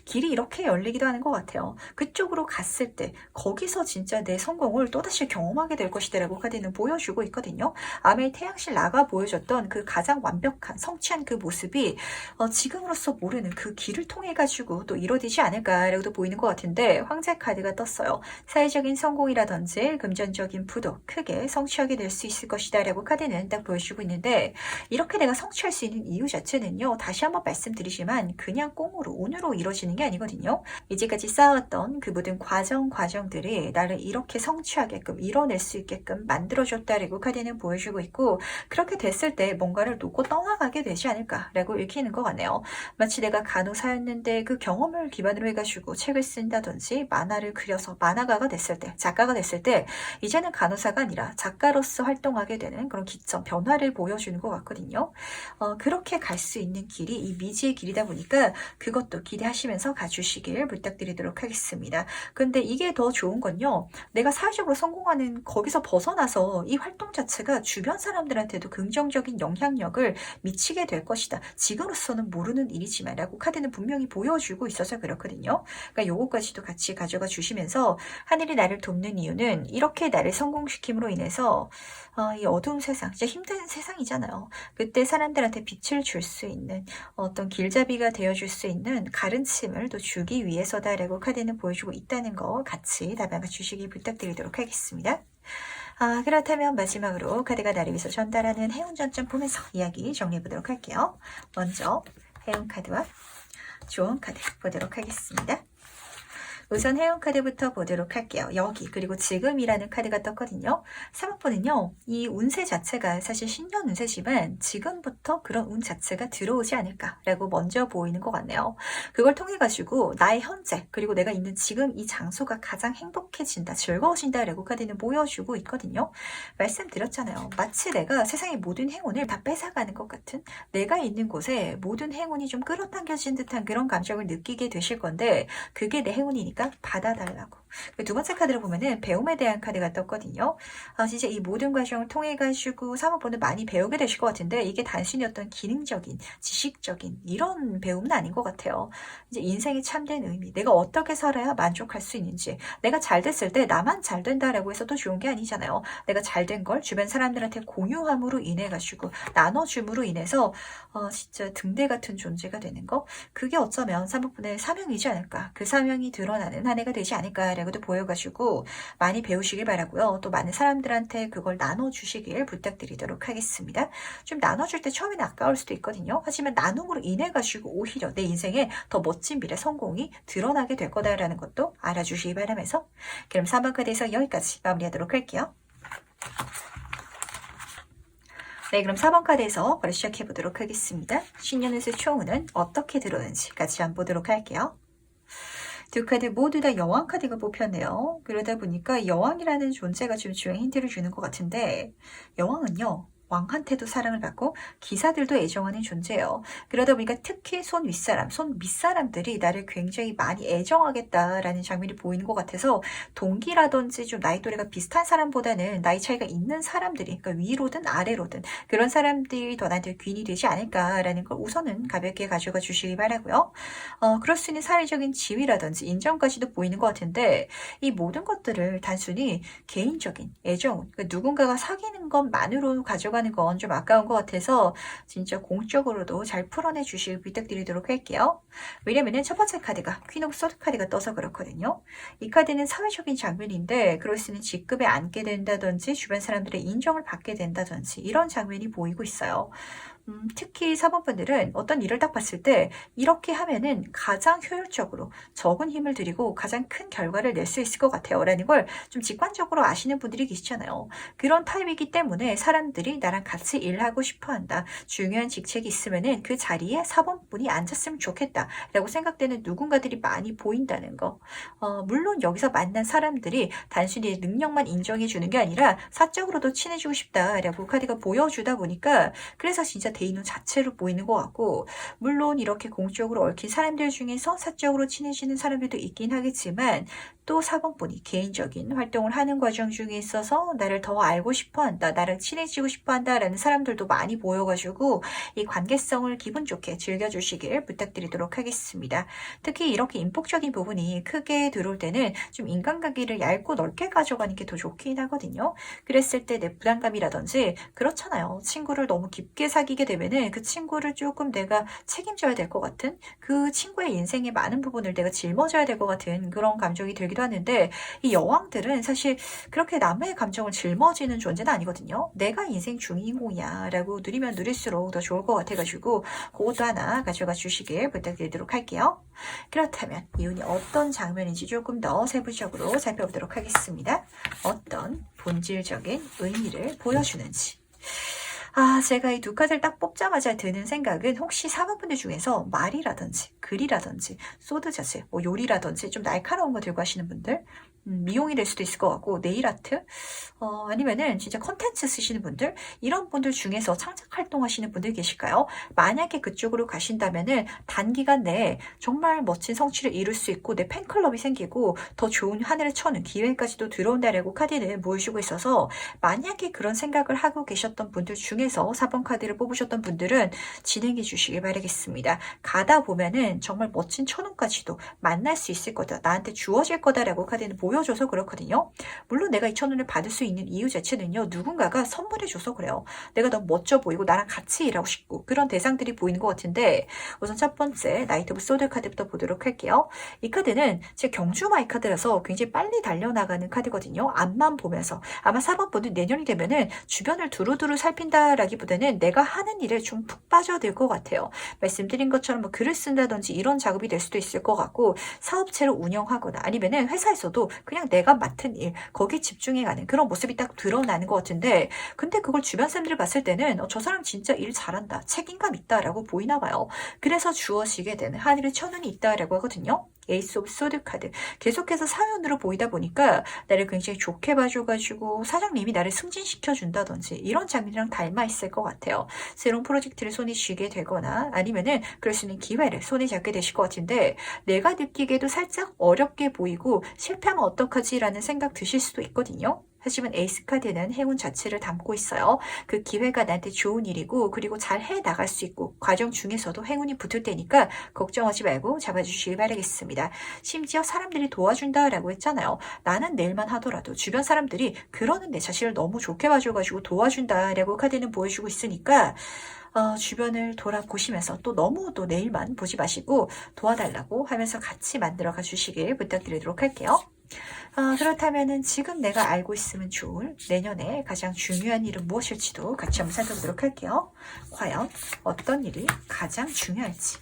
Speaker 1: 길이 이렇게 열리기도 하는 것 같아요. 그쪽으로 갔을 때 거기서 진짜 내 성공을 또다시 경험하게 될 것이다 라고 카드는 보여주고 있거든요. 아메이 태양실 나가 보여줬던 그 가장 완벽한 성취한 그 모습이 지금으로서 모르는 그 길을 통해 가지고 또 이루어지지 않을까라고도 보이는 것 같은데, 황제 카드가 떴어요. 사회적인 성공이라든지 금전적인 부도 크게 성취하게 될 수 있을 것이다 라고 카드는 딱 보여주고 있는데, 이렇게 내가 성취할 수 있는 이유 자체는요, 다시 한번 말씀드리지만 그냥 꽁으로 운으로 이루어지는 게 아니거든요. 이제까지 쌓았던 그 모든 과정들이 나를 이렇게 성취하게끔 이뤄낼 수 있게끔 만들어줬다라고 카드는 보여주고 있고, 그렇게 됐을 때 뭔가를 놓고 떠나가게 되지 않을까라고 읽히는 것 같네요. 마치 내가 간호사였는데 그 경험을 기반으로 해가지고 책을 쓴다든지 만화를 그려서 만화가가 됐을 때, 작가가 됐을 때 이제는 간호사가 아니라 작가로서 활동하게 되는 그런 기점, 변화를 보여주는 것 같거든요. 그렇게 갈 수 있는 길이 이 미지의 길이다 보니까 그것도 기대하시면서 가주시길 부탁드리도록 하겠습니다. 근데 이게 더 좋은 건요, 내가 사회적으로 성공하는 거기서 벗어나서 이 활동 자체가 주변 사람들한테도 긍정적인 영향력을 미치게 될 것이다. 지금으로서는 모르는 일이지만 라고 카드는 분명히 보여주고 있어서 그렇거든요. 그러니까 요거까지도 같이 가져가 주시면서 하늘이 나를 돕는 이유는 이렇게 나를 성공시킴으로 인해서 이 어두운 세상, 진짜 힘든 세상이잖아요. 그때 사람들한테 빛을 줄 수 있는 어떤 길잡이가 되어줄 수 있는 가르침을 또 주기 위해서다라고 카드는 보여주고 있다는 거 같이 답변을 주시기 부탁드리도록 하겠습니다. 그렇다면 마지막으로 카드가 나를 위해서 전달하는 해운전점 보면서 이야기 정리해보도록 할게요. 먼저 해운 카드와 조언 카드 보도록 하겠습니다. 우선 해운 카드부터 보도록 할게요. 여기 그리고 지금이라는 카드가 떴거든요. 3번은요. 이 운세 자체가 사실 신년 운세지만 지금부터 그런 운 자체가 들어오지 않을까라고 먼저 보이는 것 같네요. 그걸 통해 가지고 나의 현재 그리고 내가 있는 지금 이 장소가 가장 행복해진다, 즐거워진다라고 카드는 보여주고 있거든요. 말씀드렸잖아요. 마치 내가 세상의 모든 행운을 다 뺏어가는 것 같은, 내가 있는 곳에 모든 행운이 좀 끌어당겨진 듯한 그런 감정을 느끼게 되실 건데, 그게 내 행운이니까 받아달라고. 두 번째 카드를 보면은 배움에 대한 카드가 떴거든요. 진짜 이 모든 과정을 통해 가지고 사모분을 많이 배우게 되실 것 같은데 이게 단순히 어떤 기능적인, 지식적인 이런 배움은 아닌 것 같아요. 이제 인생의 참된 의미, 내가 어떻게 살아야 만족할 수 있는지, 내가 잘 됐을 때 나만 잘 된다라고 해서 또 좋은 게 아니잖아요. 내가 잘 된 걸 주변 사람들한테 공유함으로 인해 가지고 나눠줌으로 인해서 진짜 등대 같은 존재가 되는 거, 그게 어쩌면 사모분의 사명이지 않을까, 그 사명이 드러나는 한 해가 되지 않을까라고도 보여가지고 많이 배우시길 바라고요. 또 많은 사람들한테 그걸 나눠주시길 부탁드리도록 하겠습니다. 좀 나눠줄 때 처음에는 아까울 수도 있거든요. 하지만 나눔으로 인해 가지고 오히려 내 인생에 더 멋진 미래 성공이 드러나게 될 거다라는 것도 알아주시기 바라면서, 그럼 3번 카드에서 여기까지 마무리하도록 할게요. 네, 그럼 4번 카드에서 바로 시작해 보도록 하겠습니다. 신년운세 총운은 어떻게 들어오는지 같이 한번 보도록 할게요. 두 카드 모두 다 여왕 카드가 뽑혔네요. 그러다 보니까 여왕이라는 존재가 좀 중요한 힌트를 주는 것 같은데, 여왕은요, 왕한테도 사랑을 받고 기사들도 애정하는 존재예요. 그러다 보니까 특히 손 윗사람, 손 밑사람들이 나를 굉장히 많이 애정하겠다라는 장면이 보이는 것 같아서, 동기라든지 좀 나이 또래가 비슷한 사람보다는 나이 차이가 있는 사람들이, 그러니까 위로든 아래로든 그런 사람들이 더 나한테 귀인이 되지 않을까라는 걸 우선은 가볍게 가져가 주시기 바라고요. 그럴 수 있는 사회적인 지위라든지 인정까지도 보이는 것 같은데, 이 모든 것들을 단순히 개인적인 애정, 그러니까 누군가가 사귀는 것만으로 가져가는 건 좀 아까운 것 같아서 진짜 공적으로도 잘 풀어내 주실 부탁드리도록 할게요. 왜냐면은 첫 번째 카드가 퀸 오브 소드 카드가 떠서 그렇거든요. 이 카드는 사회적인 장면인데, 그럴 수 있는 직급에 앉게 된다든지 주변 사람들의 인정을 받게 된다든지 이런 장면이 보이고 있어요. 특히 사모분들은 어떤 일을 딱 봤을 때 이렇게 하면은 가장 효율적으로 적은 힘을 들이고 가장 큰 결과를 낼 수 있을 것 같아요 라는 걸 좀 직관적으로 아시는 분들이 계시잖아요. 그런 타입이기 때문에 사람들이 나랑 같이 일하고 싶어 한다, 중요한 직책이 있으면은 그 자리에 사모분이 앉았으면 좋겠다 라고 생각되는 누군가들이 많이 보인다는 거. 물론 여기서 만난 사람들이 단순히 능력만 인정해 주는 게 아니라 사적으로도 친해지고 싶다라고 카드가 보여주다 보니까, 그래서 진짜 대인운 자체로 보이는 것 같고, 물론 이렇게 공적으로 얽힌 사람들 중에서 사적으로 친해지는 사람들도 있긴 하겠지만, 또 사범분이 개인적인 활동을 하는 과정 중에 있어서 나를 더 알고 싶어한다, 나랑 친해지고 싶어한다라는 사람들도 많이 보여가지고 이 관계성을 기분 좋게 즐겨주시길 부탁드리도록 하겠습니다. 특히 이렇게 인폭적인 부분이 크게 들어올 때는 좀 인간관계를 얇고 넓게 가져가는 게 더 좋긴 하거든요. 그랬을 때 내 부담감이라든지, 그렇잖아요. 친구를 너무 깊게 사귀게 되면은 그 친구를 조금 내가 책임져야 될 것 같은, 그 친구의 인생의 많은 부분을 내가 짊어져야 될 것 같은 그런 감정이 들기도 하는데, 이 여왕들은 사실 그렇게 남의 감정을 짊어지는 존재는 아니거든요. 내가 인생 주인공이야 라고 누리면 누릴수록 더 좋을 것 같아가지고 그것도 하나 가져가 주시길 부탁드리도록 할게요. 그렇다면 이 운이 어떤 장면인지 조금 더 세부적으로 살펴보도록 하겠습니다. 어떤 본질적인 의미를 보여주는지. 제가 이 두 카드를 딱 뽑자마자 드는 생각은, 혹시 사모분들 중에서 말이라든지 글이라든지 소드 자체, 뭐 요리라든지 좀 날카로운 거 들고 하시는 분들, 미용이 될 수도 있을 것 같고, 네일 아트, 아니면은 진짜 컨텐츠 쓰시는 분들, 이런 분들 중에서 창작 활동하시는 분들 계실까요? 만약에 그쪽으로 가신다면은 단기간 내에 정말 멋진 성취를 이룰 수 있고 내 팬클럽이 생기고 더 좋은 하늘을 쳐는 기회까지도 들어온다라고 카드를 보여주고 있어서, 만약에 그런 생각을 하고 계셨던 분들 중에서 4번 카드를 뽑으셨던 분들은 진행해 주시길 바라겠습니다. 가다 보면은 정말 멋진 천운까지도 만날 수 있을 거다, 나한테 주어질 거다라고 카드는 보여줘서 그렇거든요. 물론 내가 이 천운을 받을 수 있는 이유 자체는요, 누군가가 선물해줘서 그래요. 내가 너무 멋져 보이고 나랑 같이 일하고 싶고 그런 대상들이 보이는 것 같은데, 우선 첫 번째 나이트 오브 소드 카드부터 보도록 할게요. 이 카드는 제 경주마이 카드라서 굉장히 빨리 달려나가는 카드거든요. 앞만 보면서 아마 4번 분은 내년이 되면은 주변을 두루두루 살핀다라기보다는 내가 하는 일에 좀 푹 빠져들 것 같아요. 말씀드린 것처럼 뭐 글을 쓴다든지 이런 작업이 될 수도 있을 것 같고, 사업체를 운영하거나 아니면은 회사에서도 그냥 내가 맡은 일, 거기에 집중해가는 그런 모습이 딱 드러나는 것 같은데, 근데 그걸 주변 사람들이 봤을 때는 저 사람 진짜 일 잘한다, 책임감 있다라고 보이나 봐요. 그래서 주어지게 되는 하늘의 천운이 있다라고 하거든요. 에이스 오브 소드 카드. 계속해서 사연으로 보이다 보니까 나를 굉장히 좋게 봐줘가지고 사장님이 나를 승진시켜준다든지 이런 장면이랑 닮아 있을 것 같아요. 새로운 프로젝트를 손에 쥐게 되거나 아니면은 그럴 수 있는 기회를 손에 잡게 되실 것 같은데 내가 느끼기에도 살짝 어렵게 보이고 실패하면 어떡하지 라는 생각 드실 수도 있거든요. 하지만 에이스 카드는 행운 자체를 담고 있어요. 그 기회가 나한테 좋은 일이고 그리고 잘 해나갈 수 있고 과정 중에서도 행운이 붙을 테니까 걱정하지 말고 잡아주시기 바라겠습니다. 심지어 사람들이 도와준다라고 했잖아요. 나는 내일만 하더라도 주변 사람들이 그러는 내 자신을 너무 좋게 봐줘가지고 도와준다라고 카드는 보여주고 있으니까 주변을 돌아보시면서 또 너무 또 내일만 보지 마시고 도와달라고 하면서 같이 만들어가 주시길 부탁드리도록 할게요. 그렇다면은 지금 내가 알고 있으면 좋을 내년에 가장 중요한 일은 무엇일지도 같이 한번 살펴보도록 할게요. 과연 어떤 일이 가장 중요할지.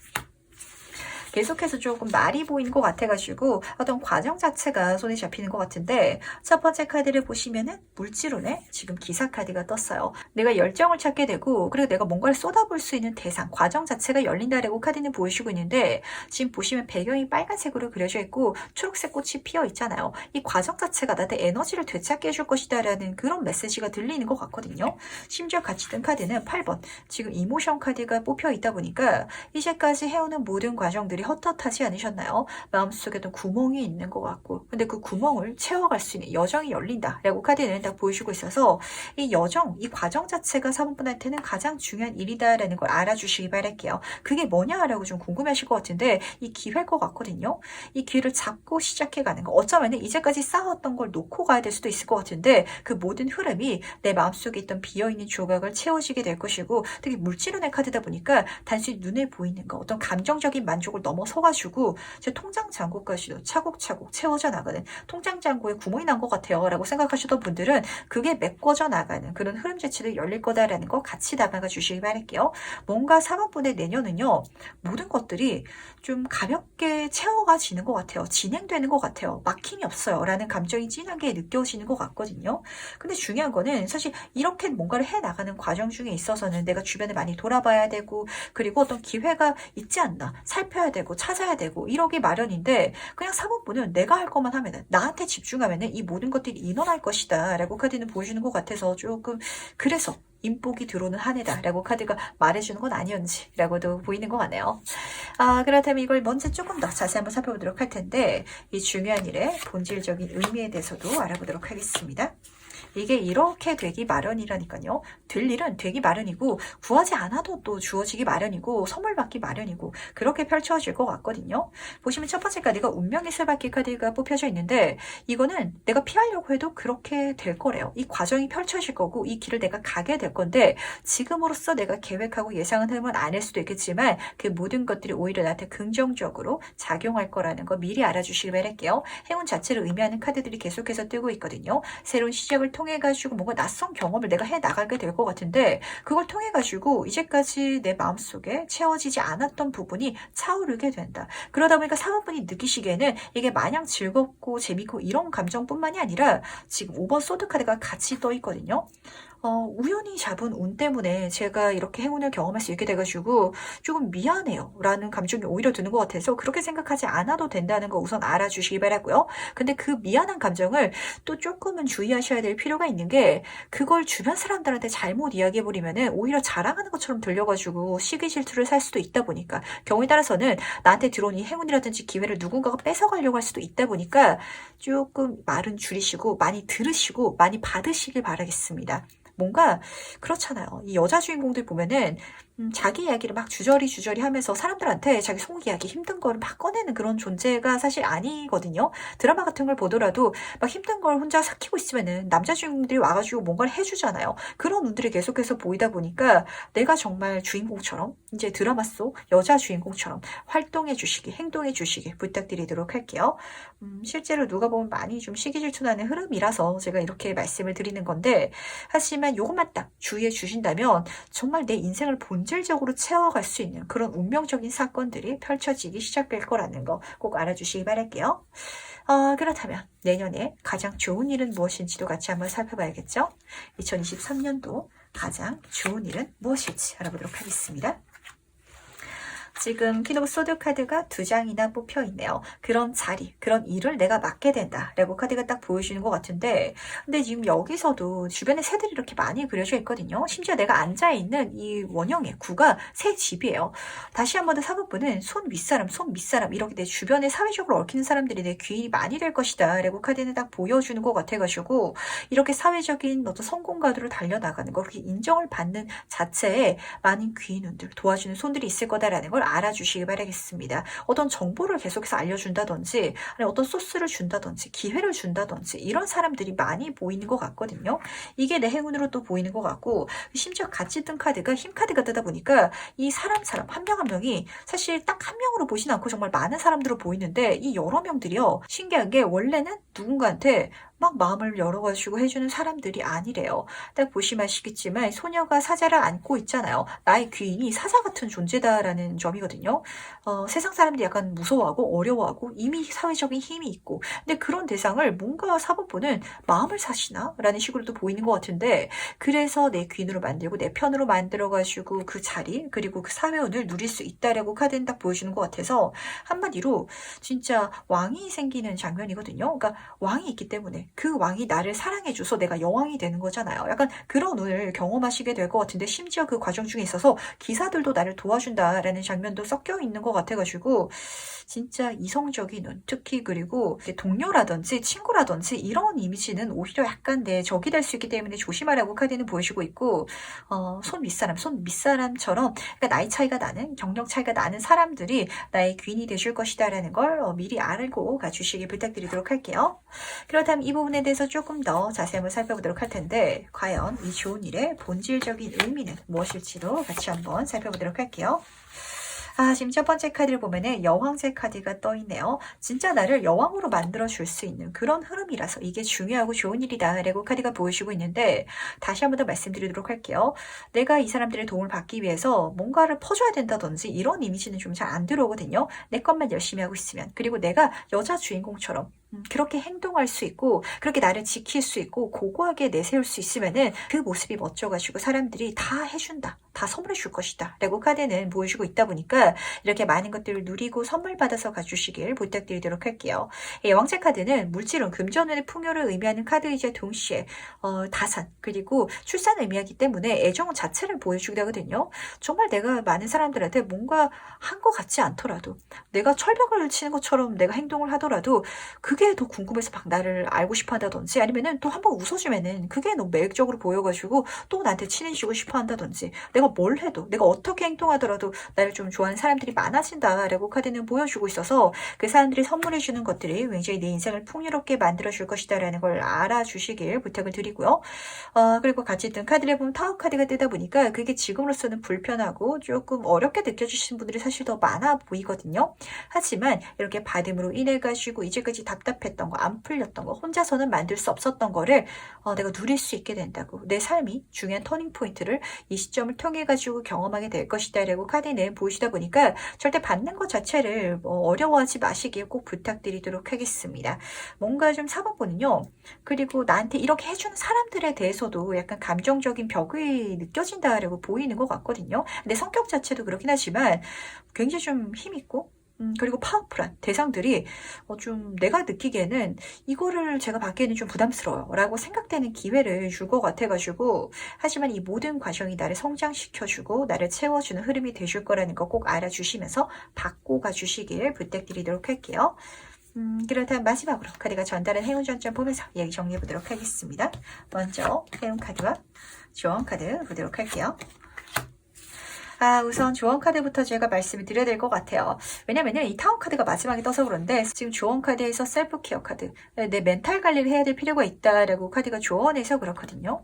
Speaker 1: 계속해서 조금 말이 보이는 것 같아가지고 어떤 과정 자체가 손에 잡히는 것 같은데 첫 번째 카드를 보시면은 물질운에 지금 기사 카드가 떴어요. 내가 열정을 찾게 되고 그리고 내가 뭔가를 쏟아볼 수 있는 대상, 과정 자체가 열린다라고 카드는 보여주고 있는데 지금 보시면 배경이 빨간색으로 그려져 있고 초록색 꽃이 피어 있잖아요. 이 과정 자체가 나한테 에너지를 되찾게 해줄 것이다 라는 그런 메시지가 들리는 것 같거든요. 심지어 같이 뜬 카드는 8번 지금 이모션 카드가 뽑혀 있다 보니까 이제까지 해오는 모든 과정들이 헛헛하지 않으셨나요? 마음속에도 구멍이 있는 것 같고 근데 그 구멍을 채워갈 수 있는 여정이 열린다라고 카드는 딱 보여주고 있어서 이 여정, 이 과정 자체가 사모분한테는 가장 중요한 일이다라는 걸 알아주시기 바랄게요. 그게 뭐냐라고 좀 궁금하실 것 같은데 이 기회일 것 같거든요. 이 기회를 잡고 시작해가는 거 어쩌면 이제까지 쌓았던 걸 놓고 가야 될 수도 있을 것 같은데 그 모든 흐름이 내 마음속에 있던 비어있는 조각을 채워지게 될 것이고 특히 물질운의 카드다 보니까 단순히 눈에 보이는 거 어떤 감정적인 만족을 넘어서가지고 제 통장 잔고까지도 차곡차곡 채워져 나가는 통장 잔고에 구멍이 난 것 같아요 라고 생각하시던 분들은 그게 메꿔져 나가는 그런 흐름 자체도 열릴 거다라는 거 같이 담아가 주시기 바랄게요. 뭔가 4번분의 내년은요 모든 것들이 좀 가볍게 채워가지는 것 같아요. 진행되는 것 같아요. 막힘이 없어요 라는 감정이 진하게 느껴지는 것 같거든요. 근데 중요한 거는 사실 이렇게 뭔가를 해나가는 과정 중에 있어서는 내가 주변을 많이 돌아봐야 되고 그리고 어떤 기회가 있지 않나 살펴야 되고 찾아야 되고 이러기 마련인데 그냥 사모분은 내가 할 것만 하면은 나한테 집중하면은 이 모든 것들이 인원할 것이다 라고 카드는 보여주는 것 같아서 조금 그래서 인복이 들어오는 한 해다 라고 카드가 말해주는 건 아니었는지 라고도 보이는 것 같네요. 그렇다면 이걸 먼저 조금 더 자세히 한번 살펴보도록 할 텐데 이 중요한 일의 본질적인 의미에 대해서도 알아보도록 하겠습니다. 이게 이렇게 되기 마련이라니까요. 될 일은 되기 마련이고 구하지 않아도 또 주어지기 마련이고 선물 받기 마련이고 그렇게 펼쳐질 것 같거든요. 보시면 첫 번째 카드가 운명의 술받기 카드가 뽑혀져 있는데 이거는 내가 피하려고 해도 그렇게 될 거래요. 이 과정이 펼쳐질 거고 이 길을 내가 가게 될 건데 지금으로서 내가 계획하고 예상은 하면 안 할 수도 있겠지만 그 모든 것들이 오히려 나한테 긍정적으로 작용할 거라는 거 미리 알아주시길 바랄게요. 행운 자체를 의미하는 카드들이 계속해서 뜨고 있거든요. 새로운 시작을 통해 가지고 뭔가 낯선 경험을 내가 해 나가게 될 것 같은데 그걸 통해 가지고 이제까지 내 마음속에 채워지지 않았던 부분이 차오르게 된다. 그러다 보니까 사모분이 느끼시기에는 이게 마냥 즐겁고 재밌고 이런 감정뿐만이 아니라 지금 5번 소드 카드가 같이 떠 있거든요. 우연히 잡은 운 때문에 제가 이렇게 행운을 경험할 수 있게 돼가지고 조금 미안해요 라는 감정이 오히려 드는 것 같아서 그렇게 생각하지 않아도 된다는 거 우선 알아주시기 바라고요. 근데 그 미안한 감정을 또 조금은 주의하셔야 될 필요가 있는 게 그걸 주변 사람들한테 잘못 이야기해버리면은 오히려 자랑하는 것처럼 들려가지고 시기 질투를 살 수도 있다 보니까 경우에 따라서는 나한테 들어온 이 행운이라든지 기회를 누군가가 뺏어가려고 할 수도 있다 보니까 조금 말은 줄이시고 많이 들으시고 많이 받으시길 바라겠습니다. 뭔가 그렇잖아요. 이 여자 주인공들 보면은 자기 이야기를 막 주저리 하면서 사람들한테 자기 속 이야기 힘든 거를 막 꺼내는 그런 존재가 사실 아니거든요. 드라마 같은 걸 보더라도 막 힘든 걸 혼자 삭히고 있으면은 남자 주인공들이 와가지고 뭔가를 해주잖아요. 그런 운들이 계속해서 보이다 보니까 내가 정말 주인공처럼 이제 드라마 속 여자 주인공처럼 활동해 주시기, 행동해 주시기 부탁드리도록 할게요. 실제로 누가 보면 많이 좀 시기 질투나는 흐름이라서 제가 이렇게 말씀을 드리는 건데 하지만 이것만 딱 주의해 주신다면 정말 내 인생을 본질적으로 채워갈 수 있는 그런 운명적인 사건들이 펼쳐지기 시작될 거라는 거 꼭 알아주시기 바랄게요. 그렇다면 내년에 가장 좋은 일은 무엇인지도 같이 한번 살펴봐야겠죠? 2023년도 가장 좋은 일은 무엇일지 알아보도록 하겠습니다. 지금 퀸 오브 소드 카드가 2장이나 뽑혀 있네요. 그런 자리, 그런 일을 내가 맡게 된다라고 카드가 딱 보여주는 것 같은데, 근데 지금 여기서도 주변에 새들이 이렇게 많이 그려져 있거든요. 심지어 내가 앉아있는 이 원형의 구가 새 집이에요. 다시 한 번 더 사법부는 손 윗사람, 손 밑사람, 이렇게 내 주변에 사회적으로 얽히는 사람들이 내 귀인이 많이 될 것이다 라고 카드는 딱 보여주는 것 같아가지고, 이렇게 사회적인 어떤 성공가도로 달려나가는 거, 그렇게 인정을 받는 자체에 많은 귀인운들, 도와주는 손들이 있을 거다라는 걸 알아주시기 바라겠습니다. 어떤 정보를 계속해서 알려준다든지, 아니 어떤 소스를 준다든지, 기회를 준다든지, 이런 사람들이 많이 보이는 것 같거든요. 이게 내 행운으로 또 보이는 것 같고, 심지어 같이 뜬 카드가 힘 카드가 뜨다 보니까 이 사람 한 명 한 명이 사실 딱 한 명으로 보진 않고 정말 많은 사람들로 보이는데, 이 여러 명들이요, 신기한 게 원래는 누군가한테 막 마음을 열어가지고 해주는 사람들이 아니래요. 딱 보시면 아시겠지만 소녀가 사자를 안고 있잖아요. 나의 귀인이 사자 같은 존재다라는 점이거든요. 세상 사람들이 약간 무서워하고 어려워하고 이미 사회적인 힘이 있고, 근데 그런 대상을 뭔가 사법부는 마음을 사시나? 라는 식으로도 보이는 것 같은데, 그래서 내 귀인으로 만들고 내 편으로 만들어가지고 그 자리, 그리고 그 사회운을 누릴 수 있다라고 카드는 딱 보여주는 것 같아서, 한마디로 진짜 왕이 생기는 장면이거든요. 그러니까 왕이 있기 때문에 그 왕이 나를 사랑해줘서 내가 여왕이 되는 거잖아요. 약간 그런 운을 경험하시게 될 것 같은데, 심지어 그 과정 중에 있어서 기사들도 나를 도와준다라는 장면도 섞여 있는 것 같아가지고, 진짜 이성적인 눈, 특히 그리고 동료라든지 친구라든지 이런 이미지는 오히려 약간 내 적이 될 수 있기 때문에 조심하라고 카드는 보여주고 있고, 손 윗사람, 손 밑사람처럼 그러니까 나이 차이가 나는, 경력 차이가 나는 사람들이 나의 귀인이 되줄 것이다라는 걸 미리 알고 가주시길 부탁드리도록 할게요. 그렇다면 이 부분에 대해서 조금 더 자세히 한번 살펴보도록 할 텐데, 과연 이 좋은 일의 본질적인 의미는 무엇일지도 같이 한번 살펴보도록 할게요. 지금 첫 번째 카드를 보면은 여왕제 카드가 떠 있네요. 진짜 나를 여왕으로 만들어 줄 수 있는 그런 흐름이라서 이게 중요하고 좋은 일이다 라고 카드가 보여주고 있는데, 다시 한번 더 말씀드리도록 할게요. 내가 이 사람들의 도움을 받기 위해서 뭔가를 퍼줘야 된다든지 이런 이미지는 좀 잘 안 들어오거든요. 내 것만 열심히 하고 있으면, 그리고 내가 여자 주인공처럼 그렇게 행동할 수 있고, 그렇게 나를 지킬 수 있고 고고하게 내세울 수 있으면은 그 모습이 멋져가지고 사람들이 다 해준다, 다 선물해 줄 것이다 라고 카드는 보여주고 있다 보니까, 이렇게 많은 것들을 누리고 선물 받아서 가주시길 부탁드리도록 할게요. 여왕제 카드는 물질은 금전운의 풍요를 의미하는 카드이자 동시에 다산, 그리고 출산을 의미하기 때문에 애정 자체를 보여주기도 하거든요. 정말 내가 많은 사람들한테 뭔가 한 것 같지 않더라도, 내가 철벽을 치는 것처럼 내가 행동을 하더라도 그게 더 궁금해서 막 나를 알고 싶어 한다든지, 아니면은 또 한번 웃어주면은 그게 너무 매력적으로 보여가지고 또 나한테 친해지고 싶어 한다든지, 내가 뭘 해도, 내가 어떻게 행동하더라도 나를 좀 좋아하는 사람들이 많아진다라고 카드는 보여주고 있어서, 그 사람들이 선물해주는 것들이 굉장히 내 인생을 풍요롭게 만들어줄 것이다라는 걸 알아주시길 부탁을 드리고요. 그리고 같이 뜬 카드를 보면 타워 카드가 뜨다 보니까 그게 지금으로서는 불편하고 조금 어렵게 느껴지시는 분들이 사실 더 많아 보이거든요. 하지만 이렇게 받음으로 인해 가지고 이제까지 답답했던 거, 안 풀렸던 거, 혼자서는 만들 수 없었던 거를 내가 누릴 수 있게 된다고, 내 삶이 중요한 터닝 포인트를 이 시점을 통해 가지고 경험하게 될 것이다 라고 카드는 보여주다 보니까, 절대 받는 것 자체를 어려워하지 마시길 꼭 부탁드리도록 하겠습니다. 뭔가 좀 사법부는요, 그리고 나한테 이렇게 해주는 사람들에 대해서도 약간 감정적인 벽이 느껴진다라고 보이는 것 같거든요. 근데 성격 자체도 그렇긴 하지만 굉장히 좀 힘있고, 그리고 파워풀한 대상들이 좀 내가 느끼기에는 이거를 제가 받기에는 좀 부담스러워요 라고 생각되는 기회를 줄 것 같아가지고, 하지만 이 모든 과정이 나를 성장시켜주고 나를 채워주는 흐름이 돼줄 거라는 거 꼭 알아주시면서 받고 가주시길 부탁드리도록 할게요. 그렇다면 마지막으로 카드가 전달한 행운 전점 보면서 얘기 정리해 보도록 하겠습니다. 먼저 행운 카드와 조언 카드 보도록 할게요. 우선 조언 카드부터 제가 말씀을 드려야 될 것 같아요. 왜냐면은 이 타운 카드가 마지막에 떠서 그런데, 지금 조언 카드에서 셀프 케어 카드, 내 멘탈 관리를 해야 될 필요가 있다라고 카드가 조언해서 그렇거든요.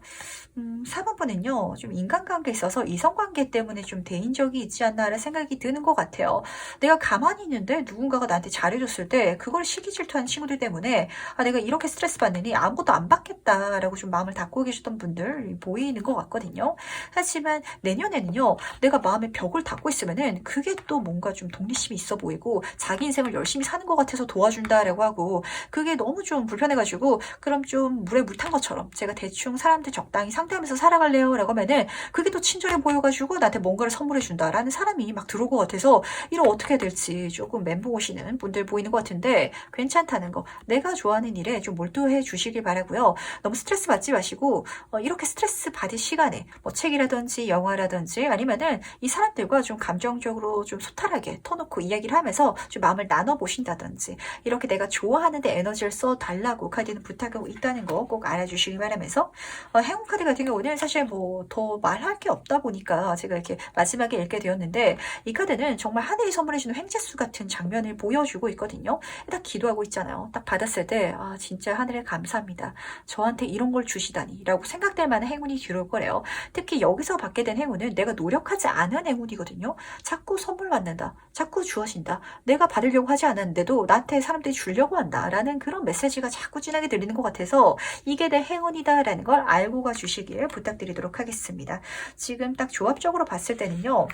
Speaker 1: 4번분은요, 좀 인간관계에 있어서 이성관계 때문에 좀 대인적이 있지 않나라는 생각이 드는 것 같아요. 내가 가만히 있는데 누군가가 나한테 잘해줬을 때 그걸 시기 질투하는 친구들 때문에 내가 이렇게 스트레스 받느니 아무것도 안 받겠다라고 좀 마음을 닫고 계셨던 분들 보이는 것 같거든요. 하지만 내년에는요, 내가 마음에 벽을 닫고 있으면은 그게 또 뭔가 좀 독립심이 있어 보이고 자기 인생을 열심히 사는 것 같아서 도와준다라고 하고 그게 너무 좀 불편해가지고 그럼 좀 물에 물 탄 것처럼 제가 대충 사람들 적당히 상대하면서 살아갈래요 라고 하면은 그게 또 친절해 보여가지고 나한테 뭔가를 선물해 준다라는 사람이 막 들어올 것 같아서 이걸 어떻게 해야 될지 조금 멘붕 오시는 분들 보이는 것 같은데 괜찮다는 거 내가 좋아하는 일에 좀 몰두해 주시길 바라고요. 너무 스트레스 받지 마시고 이렇게 스트레스 받을 시간에 뭐 책이라든지 영화라든지 아니면은 이 사람들과 좀 감정적으로 좀 소탈하게 터놓고 이야기를 하면서 좀 마음을 나눠보신다든지 이렇게 내가 좋아하는데 에너지를 써달라고 카드는 부탁하고 있다는 거 꼭 알아주시기 바라면서 행운 카드 같은 경우는 사실 뭐 더 말할 게 없다 보니까 제가 이렇게 마지막에 읽게 되었는데 이 카드는 정말 하늘이 선물해주는 횡재수 같은 장면을 보여주고 있거든요. 딱 기도하고 있잖아요. 딱 받았을 때 진짜 하늘에 감사합니다. 저한테 이런 걸 주시다니 라고 생각될 만한 행운이 들어올 거래요. 특히 여기서 받게 된 행운은 내가 노력하지 않은 행운이거든요. 자꾸 선물 받는다. 자꾸 주어진다. 내가 받으려고 하지 않았는데도 나한테 사람들이 주려고 한다. 라는 그런 메시지가 자꾸 진하게 들리는 것 같아서 이게 내 행운이다 라는 걸 알고 가주시길 부탁드리도록 하겠습니다. 지금 딱 조합적으로 봤을 때는요.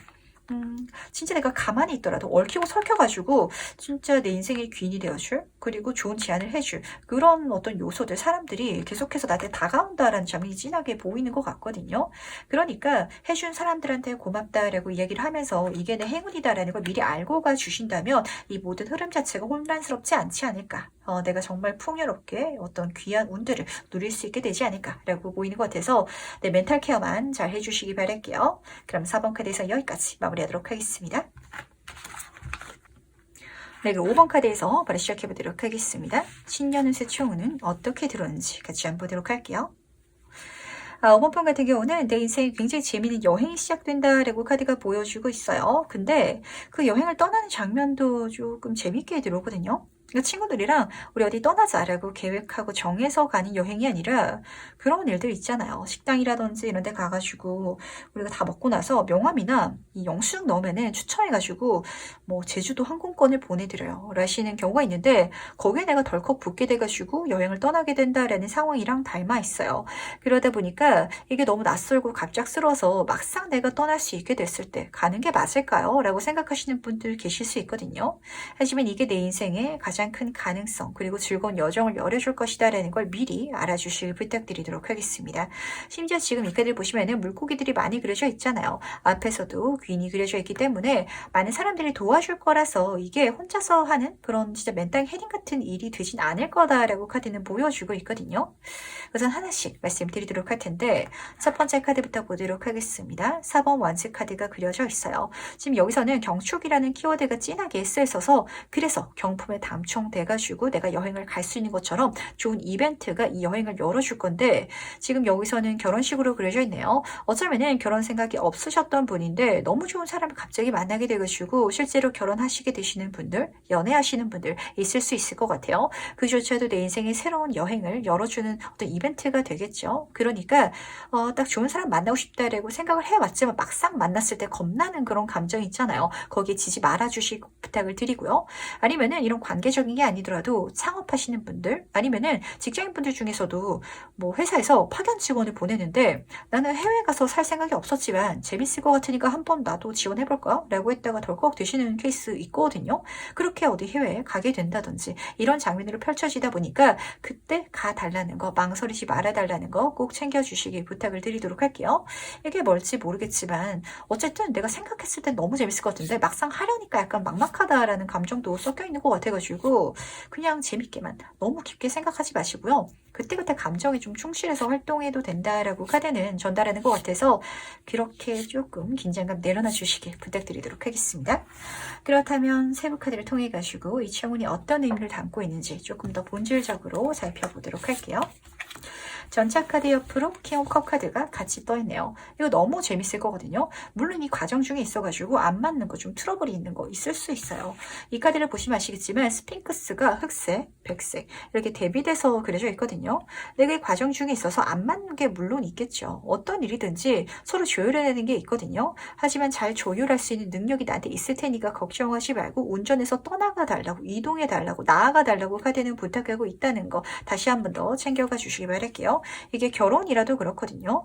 Speaker 1: 진짜 내가 가만히 있더라도 얽히고 설켜가지고 진짜 내 인생의 귀인이 되어줄 그리고 좋은 제안을 해줄 그런 어떤 요소들 사람들이 계속해서 나한테 다가온다라는 점이 진하게 보이는 것 같거든요. 그러니까 해준 사람들한테 고맙다라고 이야기를 하면서 이게 내 행운이다라는 걸 미리 알고 가주신다면 이 모든 흐름 자체가 혼란스럽지 않지 않을까. 내가 정말 풍요롭게 어떤 귀한 운들을 누릴 수 있게 되지 않을까라고 보이는 것 같아서 내 멘탈 케어만 잘 해주시기 바랄게요. 그럼 4번 카드에서 여기까지 마무리하도록 하겠습니다. 네, 그럼 5번 카드에서 바로 시작해보도록 하겠습니다. 신년 운세 총운은 어떻게 들어오는지 같이 한번 보도록 할게요. 5번 판 같은 경우는 내 인생에 굉장히 재미있는 여행이 시작된다라고 카드가 보여주고 있어요. 근데 그 여행을 떠나는 장면도 조금 재밌게 들어오거든요. 그러니까 친구들이랑 우리 어디 떠나자라고 계획하고 정해서 가는 여행이 아니라 그런 일들 있잖아요. 식당이라든지 이런 데 가가지고 우리가 다 먹고 나서 명함이나 이 영수증 넣으면은 추첨해가지고 뭐 제주도 항공권을 보내드려요 라시는 경우가 있는데 거기에 내가 덜컥 붙게 돼가지고 여행을 떠나게 된다라는 상황이랑 닮아 있어요. 그러다 보니까 이게 너무 낯설고 갑작스러워서 막상 내가 떠날 수 있게 됐을 때 가는 게 맞을까요? 라고 생각하시는 분들 계실 수 있거든요. 하지만 이게 내 인생의 가장 큰 가능성 그리고 즐거운 여정을 열어줄 것이다 라는 걸 미리 알아주시길 부탁드리도록 하겠습니다. 심지어 지금 이 카드를 보시면은 물고기들이 많이 그려져 있잖아요. 앞에서도 귀인이 그려져 있기 때문에 많은 사람들이 도와줄 거라서 이게 혼자서 하는 그런 진짜 맨땅 헤딩 같은 일이 되진 않을 거다라고 카드는 보여주고 있거든요. 우선 하나씩 말씀드리도록 할 텐데 첫 번째 카드부터 보도록 하겠습니다. 4번 완즈 카드가 그려져 있어요. 지금 여기서는 경축이라는 키워드가 진하게 쓰여 있어서 그래서 경품에 담총돼가지고 내가 여행을 갈 수 있는 것처럼 좋은 이벤트가 이 여행을 열어줄 건데 지금 여기서는 결혼식으로 그려져 있네요. 어쩌면은 결혼 생각이 없으셨던 분인데 너무 좋은 사람을 갑자기 만나게 되가지고 실제로 결혼하시게 되시는 분들, 연애하시는 분들 있을 수 있을 것 같아요. 그조차도 내 인생의 새로운 여행을 열어주는 어떤 이벤트가 되겠죠. 그러니까 딱 좋은 사람 만나고 싶다라고 생각을 해왔지만 막상 만났을 때 겁나는 그런 감정이 있잖아요. 거기에 지지 말아주시고 부탁을 드리고요. 아니면은 이런 관계적인 게 아니더라도 창업하시는 분들 아니면은 직장인분들 중에서도 뭐 회사에서 파견 직원을 보내는데 나는 해외 가서 살 생각이 없었지만 재밌을 것 같으니까 한번 나도 지원해볼까? 라고 했다가 덜컥 되시는 케이스 있거든요. 그렇게 어디 해외에 가게 된다든지 이런 장면으로 펼쳐지다 보니까 그때 가달라는 거 망설이지 말아달라는 거 꼭 챙겨주시길 부탁을 드리도록 할게요. 이게 뭘지 모르겠지만 어쨌든 내가 생각했을 땐 너무 재밌을 것 같은데 막상 하려니까 약간 막막하다라는 감정도 섞여 있는 것 같아가지고 그냥 재밌게만 너무 깊게 생각하지 마시고요. 그때그때 감정에 좀 충실해서 활동해도 된다라고 카드는 전달하는 것 같아서 그렇게 조금 긴장감 내려놔 주시길 부탁드리도록 하겠습니다. 그렇다면 세부 카드를 통해 가지고 이 청운이 어떤 의미를 담고 있는지 조금 더 본질적으로 살펴보도록 할게요. 전차 카드 옆으로 킹오컵 카드가 같이 떠있네요. 이거 너무 재밌을 거거든요. 물론 이 과정 중에 있어가지고 안 맞는 거 좀 트러블이 있는 거 있을 수 있어요. 이 카드를 보시면 아시겠지만 스핑크스가 흑색, 백색 이렇게 대비돼서 그려져 있거든요. 내가 이 과정 중에 있어서 안 맞는 게 물론 있겠죠. 어떤 일이든지 서로 조율해내는 게 있거든요. 하지만 잘 조율할 수 있는 능력이 나한테 있을 테니까 걱정하지 말고 운전해서 떠나가 달라고 이동해 달라고 나아가 달라고 카드는 부탁하고 있다는 거 다시 한 번 더 챙겨가 주시기 바랄게요. 이게 결혼이라도 그렇거든요.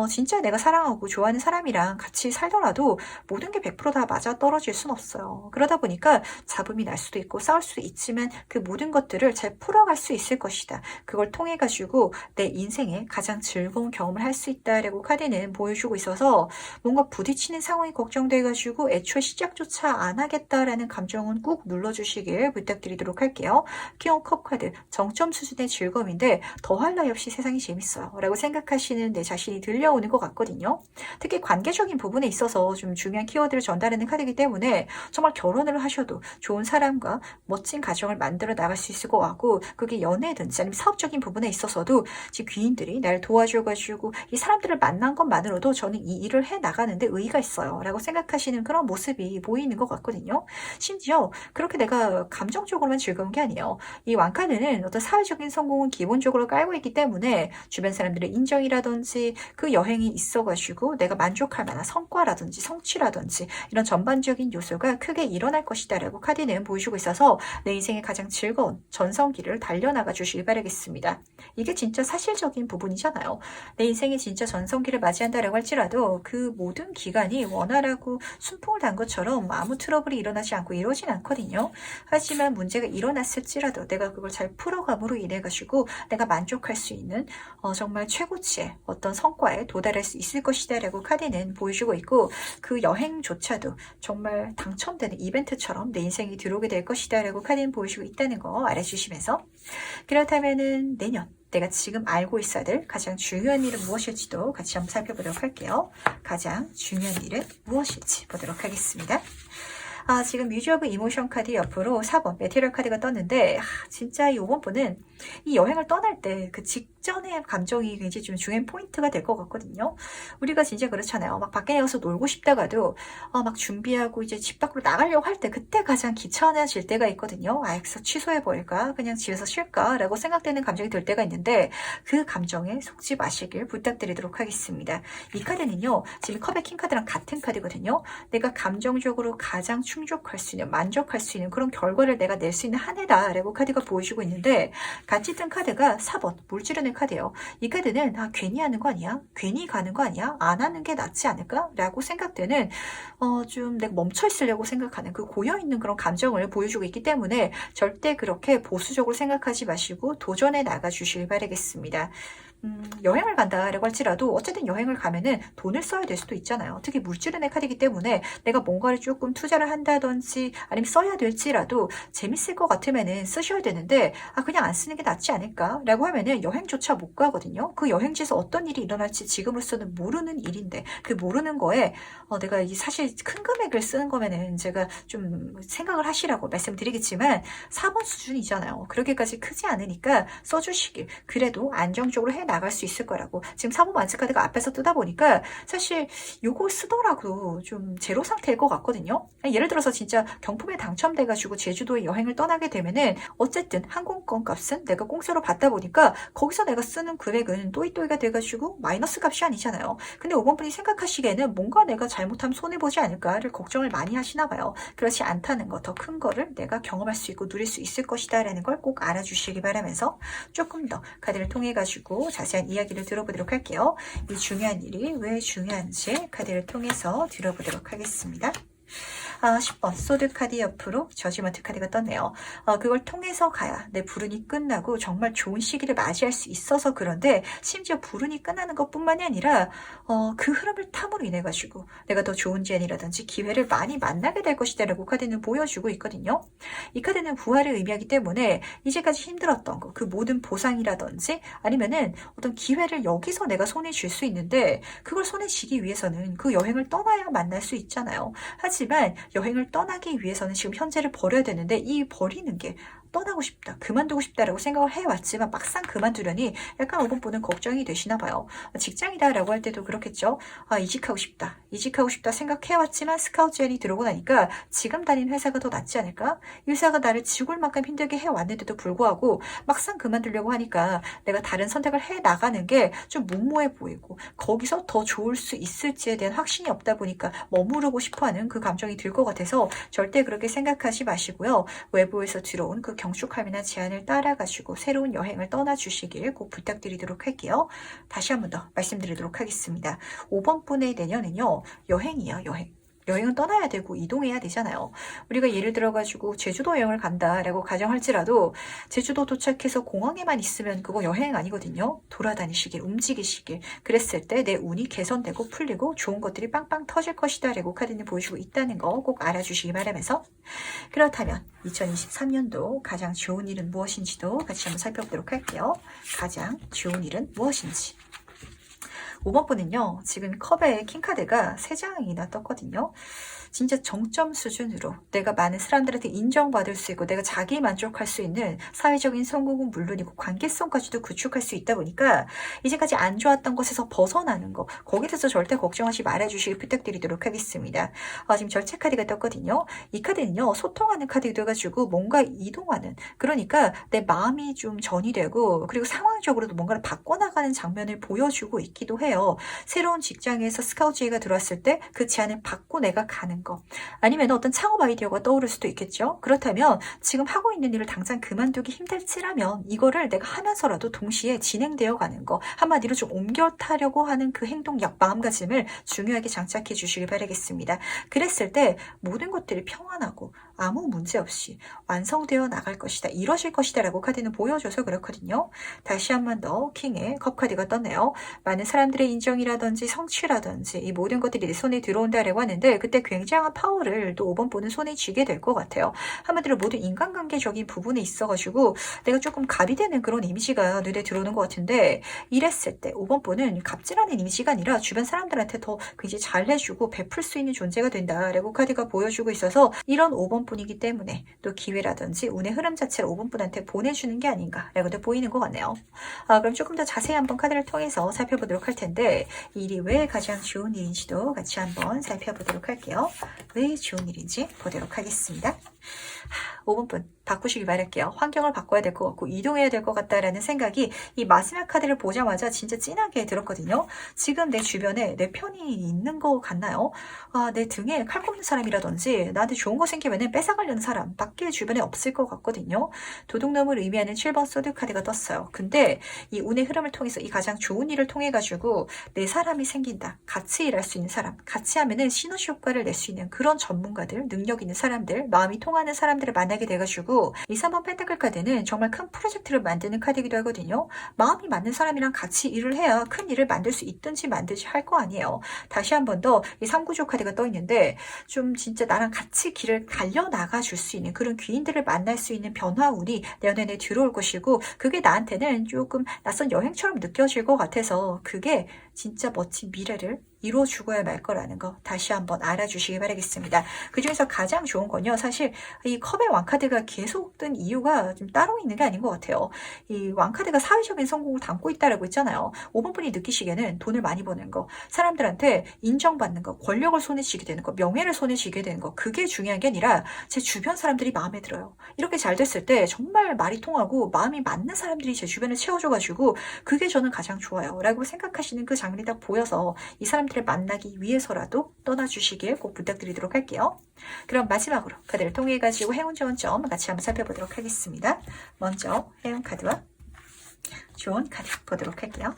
Speaker 1: 진짜 내가 사랑하고 좋아하는 사람이랑 같이 살더라도 모든 게 100%다 맞아 떨어질 순 없어요. 그러다 보니까 잡음이 날 수도 있고 싸울 수도 있지만 그 모든 것들을 잘 풀어갈 수 있을 것이다. 그걸 통해 가지고 내 인생에 가장 즐거운 경험을 할 수 있다라고 카드는 보여주고 있어서 뭔가 부딪히는 상황이 걱정돼 가지고 애초에 시작조차 안 하겠다라는 감정은 꾹 눌러주시길 부탁드리도록 할게요. 키온 컵 카드 정점 수준의 즐거움인데 더할 나위 없이 세상이 재밌어요 라고 생각하시는 내 자신이 들려오는 것 같거든요. 특히 관계적인 부분에 있어서 좀 중요한 키워드를 전달하는 카드이기 때문에 정말 결혼을 하셔도 좋은 사람과 멋진 가정을 만들어 나갈 수 있을 것 같고, 그게 연애든지 아니면 사업적인 부분에 있어서도 지금 귀인들이 날 도와줘가지고 이 사람들을 만난 것만으로도 저는 이 일을 해 나가는데 의의가 있어요 라고 생각하시는 그런 모습이 보이는 것 같거든요. 심지어 그렇게 내가 감정적으로만 즐거운 게 아니에요. 이 왕카드는 어떤 사회적인 성공은 기본적으로 깔고 있기 때문에 주변 사람들의 인정이라든지 그 여행이 있어가지고 내가 만족할 만한 성과라든지 성취라든지 이런 전반적인 요소가 크게 일어날 것이다 라고 카드는 보여주고 있어서 내 인생의 가장 즐거운 전성기를 달려나가 주시길 바라겠습니다. 이게 진짜 사실적인 부분이잖아요. 내 인생이 진짜 전성기를 맞이한다라고 할지라도 그 모든 기간이 원활하고 순풍을 단 것처럼 아무 트러블이 일어나지 않고 이러진 않거든요. 하지만 문제가 일어났을지라도 내가 그걸 잘 풀어감으로 인해 가지고 내가 만족할 수 있는 정말 최고치의 어떤 성과에 도달할 수 있을 것이다 라고 카드는 보여주고 있고, 그 여행조차도 정말 당첨되는 이벤트처럼 내 인생이 들어오게 될 것이다 라고 카드는 보여주고 있다는 거 알아주시면서, 그렇다면은 내년 내가 지금 알고 있어야 될 가장 중요한 일은 무엇일지도 같이 한번 살펴보도록 할게요. 가장 중요한 일은 무엇일지 보도록 하겠습니다. 지금 뮤즈 오브 이모션 카드 옆으로 4번 메테리얼 카드가 떴는데, 진짜 이번 분은 이 여행을 떠날 때 그 직전의 감정이 굉장히 좀 중요한 포인트가 될 것 같거든요. 우리가 진짜 그렇잖아요. 막 밖에 나가서 놀고 싶다가도 막 준비하고 이제 집 밖으로 나가려고 할 때 그때 가장 귀찮아질 때가 있거든요. 여기서 취소해버릴까? 그냥 집에서 쉴까? 라고 생각되는 감정이 들 때가 있는데, 그 감정에 속지 마시길 부탁드리도록 하겠습니다. 이 카드는요, 지금 컵의 킹 카드랑 같은 카드거든요. 내가 감정적으로 가장 충족할 수 있는, 만족할 수 있는 그런 결과를 내가 낼 수 있는 한 해다 라고 카드가 보여주고 있는데, 같이 뜬 카드가 4번 물지르는 카드예요. 이 카드는 괜히 하는 거 아니야? 괜히 가는 거 아니야? 안 하는 게 낫지 않을까? 라고 생각되는 좀 내가 멈춰 있으려고 생각하는 그 고여있는 그런 감정을 보여주고 있기 때문에 절대 그렇게 보수적으로 생각하지 마시고 도전해 나가 주시길 바라겠습니다. 여행을 간다라고 할지라도 어쨌든 여행을 가면은 돈을 써야 될 수도 있잖아요. 특히 물질은의 카드이기 때문에 내가 뭔가를 조금 투자를 한다든지 아니면 써야 될지라도 재밌을 것 같으면은 쓰셔야 되는데, 그냥 안 쓰는 게 낫지 않을까라고 하면은 여행조차 못 가거든요. 그 여행지에서 어떤 일이 일어날지 지금으로서는 모르는 일인데, 그 모르는 거에 내가 이 사실 큰 금액을 쓰는 거면은 제가 좀 생각을 하시라고 말씀드리겠지만 4번 수준이잖아요. 그렇게까지 크지 않으니까 써주시길, 그래도 안정적으로 해 나갈 수 있을 거라고. 지금 4번 만스 카드가 앞에서 뜨다 보니까 사실 요걸 쓰더라도 좀 제로 상태일 것 같거든요. 예를 들어서 진짜 경품에 당첨돼가지고 제주도에 여행을 떠나게 되면은 어쨌든 항공권 값은 내가 공짜로 받다 보니까 거기서 내가 쓰는 금액은 또이또이가 돼가지고 마이너스 값이 아니잖아요. 근데 5번 분이 생각하시기에는 뭔가 내가 잘못하면 손해보지 않을까를 걱정을 많이 하시나 봐요. 그렇지 않다는 거, 더 큰 거를 내가 경험할 수 있고 누릴 수 있을 것이다 라는 걸 꼭 알아주시기 바라면서 조금 더 카드를 통해 가지고 자세한 이야기를 들어보도록 할게요. 이 중요한 일이 왜 중요한지 카드를 통해서 들어보도록 하겠습니다. 10번 소드 카드 옆으로 저지먼트 카드가 떴네요. 그걸 통해서 가야 내 불운이 끝나고 정말 좋은 시기를 맞이할 수 있어서 그런데, 심지어 불운이 끝나는 것뿐만이 아니라 그 흐름을 탐으로 인해 가지고 내가 더 좋은 제안이라든지 기회를 많이 만나게 될 것이다 라고 카드는 보여주고 있거든요. 이 카드는 부활을 의미하기 때문에 이제까지 힘들었던 거, 그 모든 보상이라든지 아니면은 어떤 기회를 여기서 내가 손에 쥘 수 있는데, 그걸 손에 쥐기 위해서는 그 여행을 떠나야 만날 수 있잖아요. 하지만 여행을 떠나기 위해서는 지금 현재를 버려야 되는데, 이 버리는 게 떠나고 싶다, 그만두고 싶다라고 생각을 해왔지만 막상 그만두려니 약간 5번 분은 걱정이 되시나 봐요. 직장이다라고 할 때도 그렇겠죠. 이직하고 싶다 생각해왔지만 스카우트 제안이 들어오고 나니까 지금 다니는 회사가 더 낫지 않을까? 이 회사가 나를 죽을 만큼 힘들게 해왔는데도 불구하고 막상 그만두려고 하니까 내가 다른 선택을 해 나가는 게 좀 무모해 보이고 거기서 더 좋을 수 있을지에 대한 확신이 없다 보니까 머무르고 싶어하는 그 감정이 들 것 같아서 절대 그렇게 생각하지 마시고요. 외부에서 들어온 그 경축함이나 제안을 따라가지고 새로운 여행을 떠나주시길 꼭 부탁드리도록 할게요. 다시 한 번 더 말씀드리도록 하겠습니다. 5번 분의 내년은요, 여행이야, 여행. 여행은 떠나야 되고 이동해야 되잖아요. 우리가 예를 들어가지고 제주도 여행을 간다라고 가정할지라도 제주도 도착해서 공항에만 있으면 그거 여행 아니거든요. 돌아다니시길, 움직이시길. 그랬을 때 내 운이 개선되고 풀리고 좋은 것들이 빵빵 터질 것이다 라고 카드는 보여주고 있다는 거 꼭 알아주시기 바라면서, 그렇다면 2023년도 가장 좋은 일은 무엇인지도 같이 한번 살펴보도록 할게요. 가장 좋은 일은 무엇인지. 5번 분은요, 지금 컵에 킹카드가 3장이나 떴거든요. 진짜 정점 수준으로 내가 많은 사람들한테 인정받을 수 있고 내가 자기 만족할 수 있는 사회적인 성공은 물론이고 관계성까지도 구축할 수 있다 보니까 이제까지 안 좋았던 것에서 벗어나는 거, 거기에 대해서 절대 걱정하지 말아주시길 부탁드리도록 하겠습니다. 지금 절체 카드가 떴거든요. 이 카드는요, 소통하는 카드이기도 해가지고 뭔가 이동하는, 그러니까 내 마음이 좀 전이되고 그리고 상황적으로도 뭔가를 바꿔나가는 장면을 보여주고 있기도 해요. 새로운 직장에서 스카우트제의가 들어왔을 때 그 제안을 받고 내가 가는 거, 아니면 어떤 창업 아이디어가 떠오를 수도 있겠죠. 그렇다면 지금 하고 있는 일을 당장 그만두기 힘들지라면 이거를 내가 하면서라도 동시에 진행되어 가는 거, 한마디로 좀 옮겨 타려고 하는 그 행동, 마음가짐을 중요하게 장착해 주시길 바라겠습니다. 그랬을 때 모든 것들이 평안하고 아무 문제 없이 완성되어 나갈 것이다, 이러실 것이다 라고 카드는 보여줘서 그렇거든요. 다시 한 번 더 킹의 컵 카드가 떴네요. 많은 사람들의 인정이라든지 성취라든지 이 모든 것들이 내 손에 들어온다라고 하는데, 그때 굉장한 파워를 또 5번 분은 손에 쥐게 될 것 같아요. 한마디로 모든 인간관계적인 부분에 있어가지고 내가 조금 갑이 되는 그런 이미지가 눈에 들어오는 것 같은데, 이랬을 때 5번 분은 갑질하는 이미지가 아니라 주변 사람들한테 더 굉장히 잘해주고 베풀 수 있는 존재가 된다라고 카드가 보여주고 있어서, 이런 5번 분이기 때문에 또 기회라든지 운의 흐름 자체를 5번 분한테 보내주는 게 아닌가라고도 보이는 것 같네요. 그럼 조금 더 자세히 한번 카드를 통해서 살펴보도록 할 텐데, 이 일이 왜 가장 좋은 일인지도 같이 한번 살펴보도록 할게요. 왜 좋은 일인지 보도록 하겠습니다. 5번 분 바꾸시길 바랄게요. 환경을 바꿔야 될 것 같고 이동해야 될 것 같다라는 생각이 이 마지막 카드를 보자마자 진짜 진하게 들었거든요. 지금 내 주변에 내 편이 있는 것 같나요? 내 등에 칼 꼽는 사람이라든지 나한테 좋은 거 생기면 뺏어가려는 사람 밖에 주변에 없을 것 같거든요. 도둑놈을 의미하는 7번 소드 카드가 떴어요. 근데 이 운의 흐름을 통해서 이 가장 좋은 일을 통해 가지고 내 사람이 생긴다, 같이 일할 수 있는 사람, 같이 하면은 시너지 효과를 낼 수 있는 그런 전문가들, 능력 있는 사람들, 마음이 통하는 사람들을 만나게 돼가지고, 이 3번 펜타클 카드는 정말 큰 프로젝트를 만드는 카드이기도 하거든요. 마음이 맞는 사람이랑 같이 일을 해야 큰 일을 만들 수 있든지 만들지 할 거 아니에요. 다시 한 번 더 이 3구조 카드가 떠 있는데, 좀 진짜 나랑 같이 길을 달려나가 줄 수 있는 그런 귀인들을 만날 수 있는 변화운이 내년에 들어올 것이고, 그게 나한테는 조금 낯선 여행처럼 느껴질 것 같아서 그게 진짜 멋진 미래를 이루어 죽어야 말 거라는 거 다시 한번 알아주시기 바라겠습니다. 그 중에서 가장 좋은 건요, 사실 이 컵의 왕카드가 계속 뜬 이유가 좀 따로 있는 게 아닌 것 같아요. 이 왕카드가 사회적인 성공을 담고 있다라고 했잖아요. 5번 분이 느끼시기에는 돈을 많이 버는 거, 사람들한테 인정받는 거, 권력을 손에 쥐게 되는 거, 명예를 손에 쥐게 되는 거, 그게 중요한 게 아니라 제 주변 사람들이 마음에 들어요. 이렇게 잘 됐을 때 정말 말이 통하고 마음이 맞는 사람들이 제 주변을 채워줘가지고 그게 저는 가장 좋아요 라고 생각하시는 그 장면이 딱 보여서 이 사람들을 만나기 위해서라도 떠나주시길 꼭 부탁드리도록 할게요. 그럼 마지막으로 카드를 통해 가지고 행운 좋은 점 같이 한번 살펴보도록 하겠습니다. 먼저 행운 카드와 좋은 카드 보도록 할게요.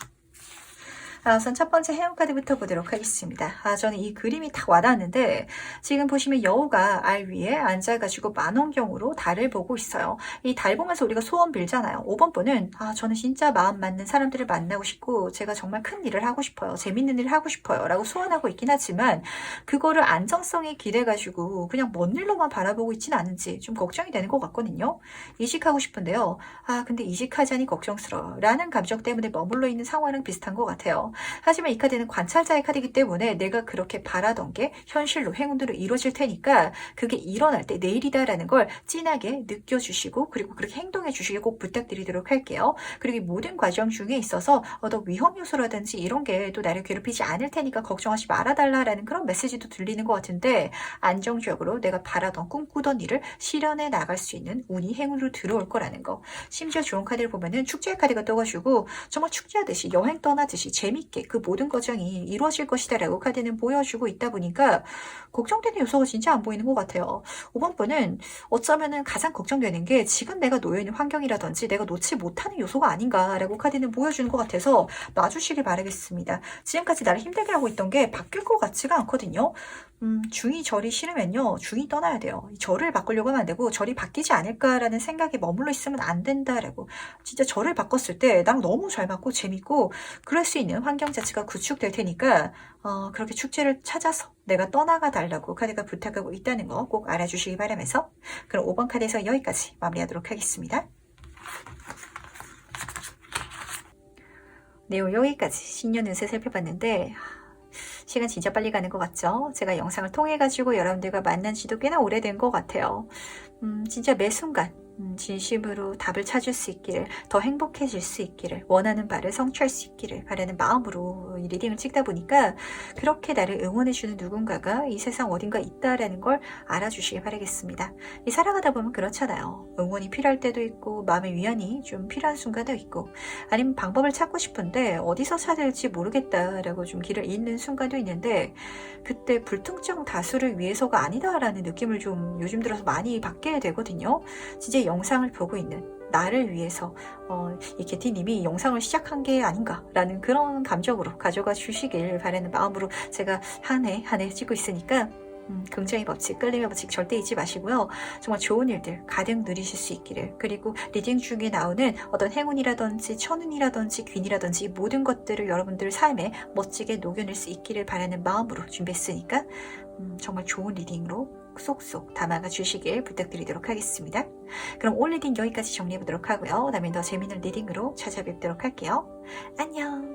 Speaker 1: 우선 첫 번째 행운카드부터 보도록 하겠습니다. 저는 이 그림이 딱 와닿았는데, 지금 보시면 여우가 알 위에 앉아가지고 만원경으로 달을 보고 있어요. 이 달 보면서 우리가 소원 빌잖아요. 5번 분은 저는 진짜 마음 맞는 사람들을 만나고 싶고 제가 정말 큰 일을 하고 싶어요, 재밌는 일을 하고 싶어요 라고 소원하고 있긴 하지만, 그거를 안정성에 기대가지고 그냥 먼 일로만 바라보고 있지는 않은지 좀 걱정이 되는 것 같거든요. 이직하고 싶은데요, 근데 이직하자니 걱정스러워 라는 감정 때문에 머물러 있는 상황이랑 비슷한 것 같아요. 하지만 이 카드는 관찰자의 카드이기 때문에 내가 그렇게 바라던 게 현실로 행운으로 이루어질 테니까 그게 일어날 때 내일이다라는 걸 진하게 느껴주시고, 그리고 그렇게 행동해 주시길 꼭 부탁드리도록 할게요. 그리고 이 모든 과정 중에 있어서 더 위험 요소라든지 이런 게 또 나를 괴롭히지 않을 테니까 걱정하지 말아달라라는 그런 메시지도 들리는 것 같은데, 안정적으로 내가 바라던 꿈꾸던 일을 실현해 나갈 수 있는 운이 행운으로 들어올 거라는 거. 심지어 좋은 카드를 보면은 축제 카드가 떠가지고 정말 축제하듯이 여행 떠나듯이 재밌게 있게 그 모든 과정이 이루어질 것이다 라고 카드는 보여주고 있다 보니까 걱정되는 요소가 진짜 안 보이는 것 같아요. 5번 분은 어쩌면은 가장 걱정되는 게 지금 내가 놓여 있는 환경이라든지 내가 놓지 못하는 요소가 아닌가라고 카드는 보여주는 것 같아서 놔주시길 바라겠습니다. 지금까지 나를 힘들게 하고 있던 게 바뀔 것 같지가 않거든요. 중이 절이 싫으면요. 중이 떠나야 돼요. 절을 바꾸려고 하면 안 되고 절이 바뀌지 않을까라는 생각에 머물러 있으면 안 된다라고. 진짜 절을 바꿨을 때 나랑 너무 잘 맞고 재밌고 그럴 수 있는 환경 자체가 구축될 테니까 그렇게 축제를 찾아서 내가 떠나가 달라고 카드가 부탁하고 있다는 거 꼭 알아주시기 바라면서 그럼 5번 카드에서 여기까지 마무리하도록 하겠습니다. 네, 여기까지 신년 운세 살펴봤는데 시간 진짜 빨리 가는 것 같죠? 제가 영상을 통해 가지고 여러분들과 만난 지도 꽤나 오래된 것 같아요. 진짜 매 순간 진심으로 답을 찾을 수 있기를, 더 행복해질 수 있기를, 원하는 바를 성취할 수 있기를 바라는 마음으로 이 리딩을 찍다 보니까 그렇게 나를 응원해주는 누군가가 이 세상 어딘가 있다라는 걸 알아주시길 바라겠습니다. 이 살아가다 보면 그렇잖아요. 응원이 필요할 때도 있고 마음의 위안이 좀 필요한 순간도 있고 아니면 방법을 찾고 싶은데 어디서 찾을지 모르겠다라고 좀 길을 잃는 순간도 있는데 그때 불특정 다수를 위해서가 아니다라는 느낌을 좀 요즘 들어서 많이 받게 되거든요. 진짜 영상을 보고 있는 나를 위해서 이 개티님이 영상을 시작한 게 아닌가라는 그런 감정으로 가져가 주시길 바라는 마음으로 제가 한 해 찍고 있으니까 긍정의 법칙, 끌림의 법칙 절대 잊지 마시고요. 정말 좋은 일들 가득 누리실 수 있기를, 그리고 리딩 중에 나오는 어떤 행운이라든지 천운이라든지 귀이라든지 모든 것들을 여러분들 삶에 멋지게 녹여낼 수 있기를 바라는 마음으로 준비했으니까 정말 좋은 리딩으로 쏙쏙 담아가 주시길 부탁드리도록 하겠습니다. 그럼 올 리딩 여기까지 정리해보도록 하고요. 다음에 더 재미있는 리딩으로 찾아뵙도록 할게요. 안녕.